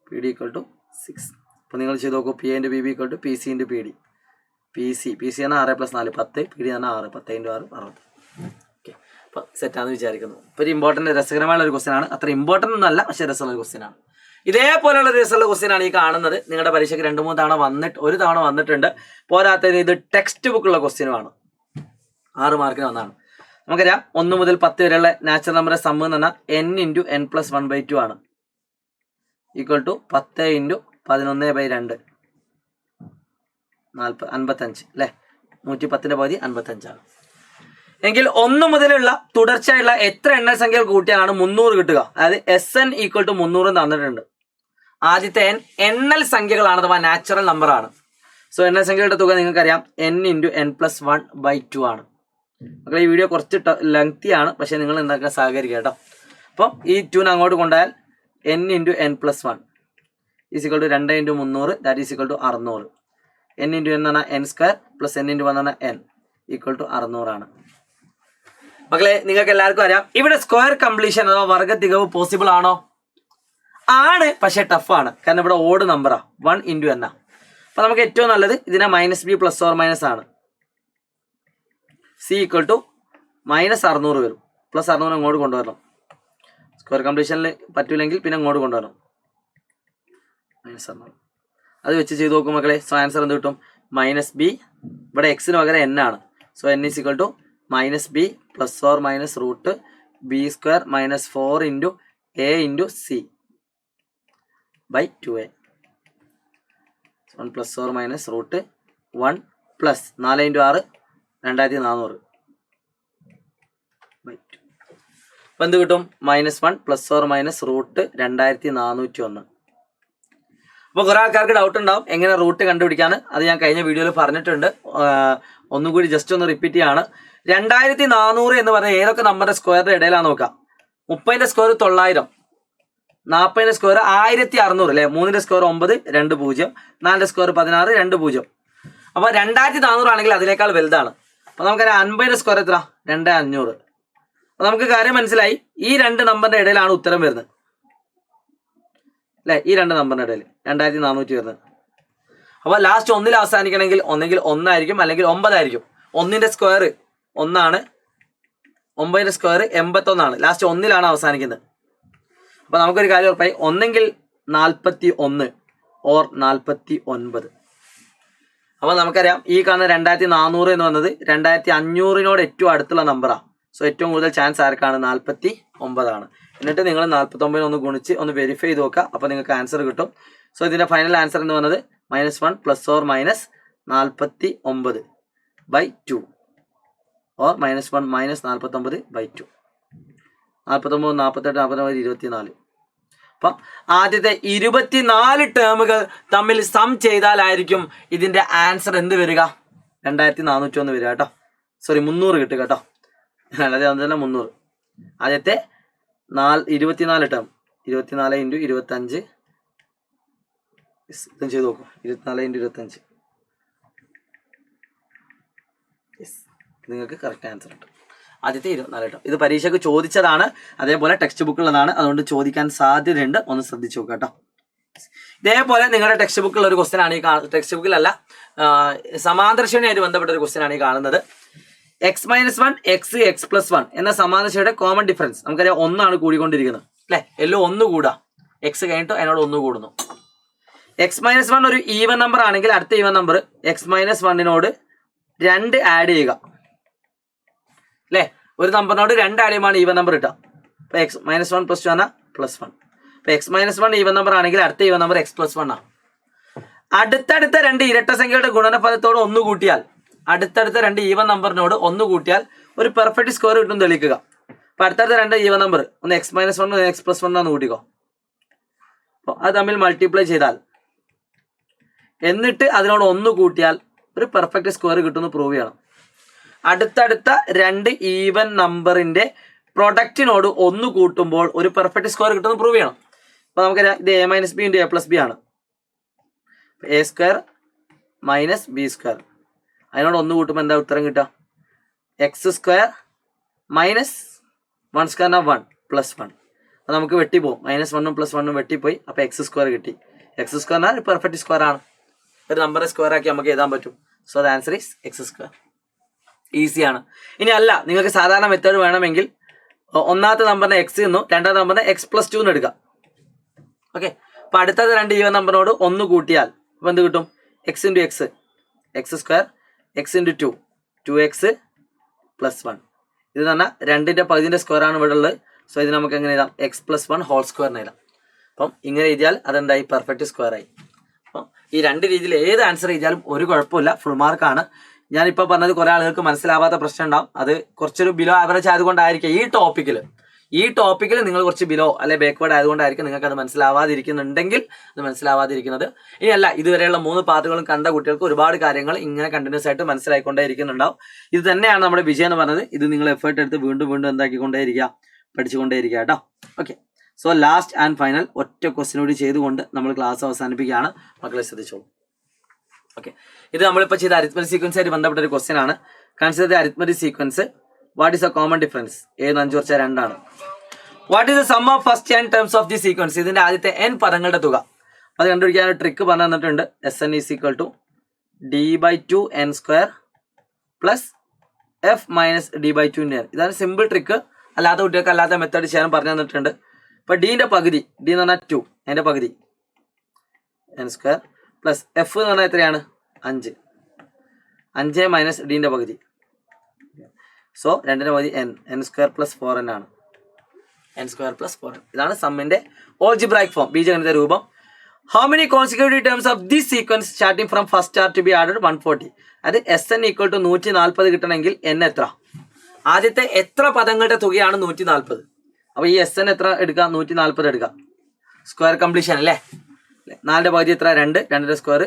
പി ഡി ഈക്വൽ ടു 6. അപ്പോൾ നിങ്ങൾ ചെയ്ത് നോക്കൂ. P into B B equal to P C into P D. P C എന്നാൽ 6 + 4 10, പി ഡി എന്നാൽ 6, 10 × 6 60. ഓക്കെ, അപ്പോൾ സെറ്റാണെന്ന് വിചാരിക്കുന്നു. ഇപ്പോൾ ഒരു ഇമ്പോർട്ടൻ്റ് രസകരമായ ഒരു ക്വസ്റ്റ്യൻ ആണ്. അത്ര ഇമ്പോർട്ടൻ്റ് ഒന്നല്ല, പക്ഷേ രസമുള്ള ഒരു ക്വസ്റ്റ്യൻ ആണ്. ഇതേപോലെയുള്ള രസമുള്ള ക്വസ്റ്റ്യൻ ആണ് ഈ കാണുന്നത്. നിങ്ങളുടെ പരീക്ഷയ്ക്ക് 2-3 തവണ ഒരു തവണ വന്നിട്ടുണ്ട്. പോരാത്തത് ഇത് ടെക്സ്റ്റ് ബുക്കുള്ള ക്വസ്റ്റ്യനുമാണ്. 6 മാർക്കിന് വന്നതാണ്. നമുക്കറിയാം 1 മുതൽ 10 വരെയുള്ള നാച്ചുറൽ നമ്പറിന്റെ സം എന്ന് പറഞ്ഞാൽ n × n+1/2 ആണ്. ഈക്വൽ ടു 10 × 11/2 55 അല്ലേ. 110ന്റെ പകുതി 55 എങ്കിൽ 1 മുതലുള്ള തുടർച്ചയായുള്ള എത്ര എണ്ണൽ സംഖ്യകൾ കൂട്ടിയാലാണ് 300 കിട്ടുക? അതായത് SN ഈക്വൽ ടു 300 തന്നിട്ടുണ്ട്. ആദ്യത്തെ എണ്ണൽ സംഖ്യകളാണ്, അഥവാ നാച്ചുറൽ നമ്പർ ആണ്. സോ എണ്ണൽ സംഖ്യകളുടെ തുക നിങ്ങൾക്കറിയാം n × n+1/2 ആണ്. മക്കളെ ഈ വീഡിയോ കുറച്ച് ലെങ്തി ആണ്, പക്ഷെ നിങ്ങൾ എന്താക്കാൻ സഹകരിക്കുക കേട്ടോ. അപ്പം ഈ 2 അങ്ങോട്ട് കൊണ്ടുപോയാൽ n × n+1 is equal to 2 × 300, that is equal to 600. n × n എന്ന് പറഞ്ഞാൽ n² പ്ലസ് n × 1 എന്ന് പറഞ്ഞാൽ n ഈക്വൽ ടു 600 മക്കളെ നിങ്ങൾക്ക് എല്ലാവർക്കും അറിയാം, ഇവിടെ സ്ക്വയർ കംപ്ലീഷൻ അഥവാ വർഗ തികവ് പോസിബിൾ ആണോ? ആണ്, പക്ഷെ ടഫാണ്. കാരണം ഇവിടെ ഓഡ് നമ്പറാ, 1 × n. അപ്പൊ നമുക്ക് ഏറ്റവും നല്ലത് ഇതിനെ -b +or- ആണ്. c ഈക്വൽ ടു -600 വരും. +600 അങ്ങോട്ട് കൊണ്ടുവരണം. സ്ക്വയർ കംപ്ലീഷനിൽ പറ്റൂലെങ്കിൽ പിന്നെ അങ്ങോട്ട് കൊണ്ടുവരണം. -600 അത് വെച്ച് ചെയ്ത് നോക്കും മക്കളെ. സോ ആൻസർ എന്ത് കിട്ടും? -b. ഇവിടെ എക്സിന് പകരം n ആണ്. So n is equal to -b +or- √b² - 4 × a × c by 2a. 1 +or- √1 plus 4 × 6 2400 by 2. അപ്പം എന്ത് കിട്ടും? -1 +or- √2401. അപ്പോൾ കുറേ ആൾക്കാർക്ക് ഡൗട്ട് ഉണ്ടാവും എങ്ങനെ റൂട്ട് കണ്ടുപിടിക്കാന്ന്. അത് ഞാൻ കഴിഞ്ഞ വീഡിയോയിൽ പറഞ്ഞിട്ടുണ്ട്. ഒന്നും കൂടി ജസ്റ്റ് ഒന്ന് റിപ്പീറ്റ് ചെയ്യാണ്. 2400 എന്ന് പറഞ്ഞാൽ ഏതൊക്കെ നമ്പറിന്റെ സ്ക്വയറിന്റെ ഇടയിലാന്ന് നോക്കാം. 30ന്റെ സ്ക്വയർ 900, 40ന്റെ സ്ക്വയർ 1600 അല്ലെ. 3ന്റെ സ്ക്വയർ 9, 2 0, 4ന്റെ സ്ക്വയർ 16, 2 0. അപ്പോൾ 2400 ആണെങ്കിൽ അതിനേക്കാൾ വലുതാണ്. അപ്പോൾ നമുക്കറിയാം 50ന്റെ സ്ക്വയർ എത്ര? 2500. അപ്പോൾ നമുക്ക് കാര്യം മനസ്സിലായി. ഈ രണ്ട് നമ്പറിന്റെ ഇടയിലാണ് ഉത്തരം വരുന്നത് അല്ലെ. ഈ രണ്ട് നമ്പറിന്റെ ഇടയിൽ 2400 വരുന്നത്. അപ്പോൾ ലാസ്റ്റ് 1 അവസാനിക്കണമെങ്കിൽ ഒന്നെങ്കിൽ 1 ആയിരിക്കും, അല്ലെങ്കിൽ 9 ആയിരിക്കും. 1ന്റെ സ്ക്വയർ 1 ആണ്, 9ന്റെ സ്ക്വയർ 81 ആണ്. ലാസ്റ്റ് 1 അവസാനിക്കുന്നത്. അപ്പോൾ നമുക്കൊരു കാര്യം ഉറപ്പായി, ഒന്നെങ്കിൽ 41 ഓർ 49. അപ്പോൾ നമുക്കറിയാം ഈ കാണുന്ന 2400 എന്ന് പറയുന്നത് 2500 ഏറ്റവും അടുത്തുള്ള നമ്പറാണ്. സോ ഏറ്റവും കൂടുതൽ ചാൻസ് ആർക്കാണ്? 49 എന്നിട്ട് നിങ്ങൾ 49 ഒന്ന് ഗുണിച്ച് ഒന്ന് വെരിഫൈ ചെയ്ത് നോക്കുക. അപ്പോൾ നിങ്ങൾക്ക് ആൻസർ കിട്ടും. സോ ഇതിൻ്റെ ഫൈനൽ ആൻസർ എന്ന് പറയുന്നത് -1 +or- 49 by 2 ഓർ -1 - 49 by 2. 49, 48, 49, 24. അപ്പം ആദ്യത്തെ 24 ടേമുകൾ തമ്മിൽ സം ചെയ്താലായിരിക്കും ഇതിൻ്റെ ആൻസർ എന്ത് വരിക? 2401 വരിക കേട്ടോ. സോറി 300 കിട്ടുക കേട്ടോ. അല്ലാതെ 300. ആദ്യത്തെ 24 ടേം 24 × 25 ഇതും ചെയ്ത് നോക്കും. 24 × 25 നിങ്ങൾക്ക് കറക്റ്റ് ആൻസർ കിട്ടും. ആദ്യത്തെ 24 ടേം. ഇത് പരീക്ഷയ്ക്ക് ചോദിച്ചതാണ്, അതേപോലെ ടെക്സ്റ്റ് ബുക്കുള്ളതാണ്, അതുകൊണ്ട് ചോദിക്കാൻ സാധ്യതയുണ്ട്. ഒന്ന് ശ്രദ്ധിച്ചു നോക്കുക കേട്ടോ. ഇതേപോലെ നിങ്ങളുടെ ടെക്സ്റ്റ് ബുക്കിലുള്ള ഒരു ക്വസ്റ്റ്യൻ ആണ് ഈ ടെക്സ്റ്റ് ബുക്കിലല്ല, സമാന്തര ശ്രേണിയായിട്ട് ബന്ധപ്പെട്ട ഒരു ക്വസ്റ്റ്യൻ ആണ് ഈ കാണുന്നത്. x-1 x+1 എന്ന സമാന്തര ശ്രേണിയുടെ കോമൺ ഡിഫറൻസ് നമുക്കറിയാം 1 ആണ് കൂടിക്കൊണ്ടിരിക്കുന്നത് അല്ലെ. എല്ലാം 1 കൂടാ, എക്സ് കഴിഞ്ഞിട്ട് അതിനോട് 1 കൂടുന്നു. x-1 ഒരു ഈവൻ നമ്പർ ആണെങ്കിൽ അടുത്ത ഈവൻ നമ്പർ x-1നോട് 2 ആഡ് ചെയ്യുക അല്ലെ. ഒരു നമ്പറിനോട് 2 ആഡ് ചെയ്യുമ്പോൾ ഈവൻ നമ്പർ കിട്ടുക. അപ്പൊ x-1 + 2 ആണ് +1. അപ്പൊ x-1 ഈവൻ നമ്പർ ആണെങ്കിൽ അടുത്ത ഈവൻ നമ്പർ x+1 ആണ്. അടുത്തടുത്ത 2 ഇരട്ട സംഖ്യയുടെ ഗുണനഫലത്തോട് 1 കൂട്ടിയാൽ, അടുത്തടുത്ത 2 ഈവൻ നമ്പറിനോട് 1 കൂട്ടിയാൽ ഒരു പെർഫെക്റ്റ് സ്ക്വയർ കിട്ടും തെളിയിക്കുക. അപ്പൊ അടുത്തടുത്ത 2 ഈവൻ നമ്പർ ഒന്ന് x-1 ഒന്ന് x+1 എന്ന് കൂട്ടിക്കോ. അപ്പോൾ അത് തമ്മിൽ മൾട്ടിപ്ലൈ ചെയ്താൽ എന്നിട്ട് അതിനോട് 1 കൂട്ടിയാൽ ഒരു പെർഫെക്റ്റ് സ്ക്വയർ കിട്ടുമെന്ന് പ്രൂവ് ചെയ്യണം. അടുത്തടുത്ത 2 ഈവൻ നമ്പറിന്റെ പ്രൊഡക്റ്റിനോട് 1 കൂട്ടുമ്പോൾ ഒരു പെർഫെക്റ്റ് സ്ക്വയർ കിട്ടുമെന്ന് പ്രൂവ് ചെയ്യണം. അപ്പൊ നമുക്കറിയാം ഇത് a - b × a+b ആണ്. a² - b². അതിനോട് 1 കൂട്ടുമ്പോൾ എന്താ ഉത്തരം കിട്ടുക? x² - 1² 1 +1. അപ്പൊ നമുക്ക് വെട്ടിപ്പോവും, -1 + 1 വെട്ടിപ്പോയി. അപ്പൊ x² കിട്ടി. x² ഒരു പെർഫെക്റ്റ് സ്ക്വയർ ആണ്. ഒരു നമ്പറെ സ്ക്വയർ ആക്കി നമുക്ക് എഴുതാൻ പറ്റും. So the answer is x². ഈസിയാണ്. ഇനി അല്ല, നിങ്ങൾക്ക് സാധാരണ മെത്തേഡ് വേണമെങ്കിൽ ഒന്നാമത്തെ നമ്പറിനെ x എന്നും രണ്ടാമത്തെ നമ്പറിനെ x+2 എന്ന് എടുക്കാം. ഓക്കെ. അപ്പൊ അടുത്തത് 2 ഈവൻ നമ്പറിനോട് 1 കൂട്ടിയാൽ അപ്പൊ എന്ത് കിട്ടും? x × x, x², x × 2, 2x + 1. ഇത് പറഞ്ഞാൽ 2ന്റെ പകുതിന്റെ സ്ക്വയർ ആണ് ഇവിടെ ഉള്ളത്. സോ ഇത് നമുക്ക് എങ്ങനെ എഴുതാം? x+1 ഹോൾ സ്ക്വയർ എഴുതാം. അപ്പം ഇങ്ങനെ എഴുതിയാൽ അതെന്തായി? പെർഫെക്റ്റ് സ്ക്വയർ ആയി. അപ്പം ഈ 2 രീതിയിൽ ഏത് ആൻസർ എഴുതിയാലും ഒരു കുഴപ്പമില്ല, ഫുൾ മാർക്കാണ്. ഞാനിപ്പോൾ പറഞ്ഞത് കുറെ ആളുകൾക്ക് മനസ്സിലാവാത്ത പ്രശ്നം ഉണ്ടാവും. അത് കുറച്ചൊരു ബിലോ ആവറേജ് ആയതുകൊണ്ടായിരിക്കും ഈ ടോപ്പിക്കിൽ നിങ്ങൾ കുറച്ച് ബിലോ അല്ലെ ബാക്ക്വേർഡ് ആയതുകൊണ്ടായിരിക്കും നിങ്ങൾക്ക് അത് മനസ്സിലാവാതിരിക്കുന്നുണ്ടെങ്കിൽ അത് മനസ്സിലാവാതിരിക്കുന്നത്. ഇനിയല്ല, ഇതുവരെയുള്ള 3 പാർട്ടുകളും കണ്ട കുട്ടികൾക്ക് ഒരുപാട് കാര്യങ്ങൾ ഇങ്ങനെ കണ്ടിന്യൂസ് ആയിട്ട് മനസ്സിലായിക്കൊണ്ടേയിരിക്കുന്നുണ്ടാവും. ഇത് തന്നെയാണ് നമ്മുടെ വിജയം എന്ന് പറയുന്നത്. ഇത് നിങ്ങൾ എഫേർട്ട് എടുത്ത് വീണ്ടും എന്താക്കിക്കൊണ്ടേയിരിക്കുക, പഠിച്ചുകൊണ്ടേയിരിക്കുക കേട്ടോ. Okay. So last and final ഒറ്റ ക്വസ്റ്റ്യൻ കൂടി ചെയ്തുകൊണ്ട് നമ്മൾ ക്ലാസ് അവസാനിപ്പിക്കുകയാണ്. മക്കളെ ശ്രദ്ധിച്ചോളൂ. ഓക്കെ. ഇത് നമ്മളിപ്പോൾ ചെയ്ത അരിത്മെറ്റിക് സീക്വൻസ് ആയിട്ട് ബന്ധപ്പെട്ട ഒരു ക്വസ്റ്റ്യൻ ആണ്. Consider the arithmetic sequence. What is A common difference? 7 5 + 2 ആണ്. What is the sum of first n terms of the sequence? ഇതിന്റെ ആദ്യത്തെ n പദങ്ങളുടെ തുക. അത് കണ്ടുപിടിക്കാൻ ഒരു ട്രിക്ക് പറഞ്ഞു തന്നിട്ടുണ്ട്. Sn = d/2 n² + f - d/2 n. ഇതാണ് സിമ്പിൾ ട്രിക്ക്. അല്ലാത്ത കുട്ടികൾക്ക് അല്ലാത്ത മെത്തേഡ് ചെയ്യാൻ പറഞ്ഞു തന്നിട്ടുണ്ട്. അപ്പൊ ഡിന്റെ പകുതി, ഡി എന്ന് പറഞ്ഞാൽ 2, അതിന്റെ പകുതി n² + f എന്ന് പറഞ്ഞാൽ എത്രയാണ്? 5. 5 - ഡിന്റെ പകുതി. സോ 2ന്റെ പകുതി n² + 4n ആണ്. n² + 4n. ഇതാണ് സമ്മിന്റെ ഓൾജിബ്രായിക് ഫോം, ബീജഗണിത രൂപം. How many consecutive terms of this sequence starting from first star to B added? 140. അത് Sn = 140 കിട്ടണമെങ്കിൽ n എത്ര? ആദ്യത്തെ എത്ര പദങ്ങളുടെ തുകയാണ് 140? അപ്പൊ ഈ Sn എത്ര എടുക്കുക? 140 എടുക്കുക. സ്ക്വയർ കംപ്ലീഷൻ അല്ലേ? 4ന്റെ പകുതി എത്ര? 2, 2ന്റെ സ്ക്വയർ.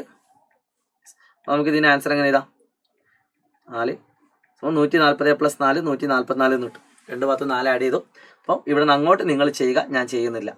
നമുക്ക് ഇതിന്റെ ആൻസർ എങ്ങനെ എഴുതാം? 4. സോ 140 + 4 144 എന്ന് കിട്ടും. 2 ഭാഗത്ത് 4 ആഡ് ചെയ്തു. അപ്പം ഇവിടെ നിന്ന് അങ്ങോട്ട് നിങ്ങൾ ചെയ്യുക, ഞാൻ ചെയ്യുന്നില്ല.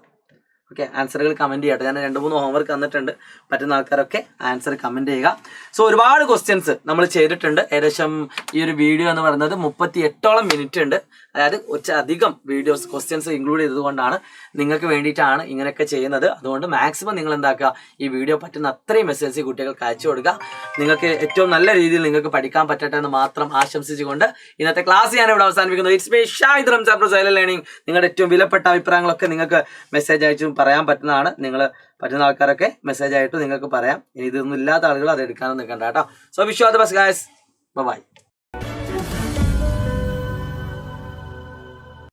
ഓക്കെ. ആൻസറുകൾ കമൻറ്റ് ചെയ്യട്ടെ. ഞാൻ 2-3 ഹോംവർക്ക് തന്നിട്ടുണ്ട്. പറ്റുന്ന ആൾക്കാരൊക്കെ ആൻസർ കമൻറ്റ് ചെയ്യുക. സോ ഒരുപാട് ക്വസ്റ്റ്യൻസ് നമ്മൾ ചെയ്തിട്ടുണ്ട്. ഏകദേശം ഈ ഒരു വീഡിയോ എന്ന് പറയുന്നത് 38ഓളം മിനിറ്റ് ഉണ്ട്. അതായത് അധികം വീഡിയോസ് ക്വസ്റ്റ്യൻസ് ഇൻക്ലൂഡ് ചെയ്തതുകൊണ്ടാണ്, നിങ്ങൾക്ക് വേണ്ടിയിട്ടാണ് ഇങ്ങനെയൊക്കെ ചെയ്യുന്നത്. അതുകൊണ്ട് മാക്സിമം നിങ്ങൾ എന്താക്കുക, ഈ വീഡിയോ പറ്റുന്ന അത്രയും മെസ്സേജ് കുട്ടികൾക്ക് അയച്ചു കൊടുക്കുക. നിങ്ങൾക്ക് ഏറ്റവും നല്ല രീതിയിൽ നിങ്ങൾക്ക് പഠിക്കാൻ പറ്റട്ടെ എന്ന് മാത്രം ആശംസിച്ചുകൊണ്ട് ഇന്നത്തെ ക്ലാസ് ഞാൻ ഇവിടെ അവസാനിപ്പിക്കുന്നു. It's me Shahid Ramzan from silent learning. നിങ്ങളുടെ ഏറ്റവും വിലപ്പെട്ട അഭിപ്രായങ്ങളൊക്കെ നിങ്ങൾക്ക് മെസ്സേജ് അയച്ചും പറയാൻ പറ്റുന്നതാണ്. നിങ്ങൾ പറ്റുന്ന ആൾക്കാരൊക്കെ മെസ്സേജ് ആയിട്ട് നിങ്ങൾക്ക് പറയാം. ഇനി ഇതൊന്നും ഇല്ലാത്ത ആളുകൾ അത് എടുക്കാനും നിൽക്കണ്ട കേട്ടോ. So wish you all the best guys. By.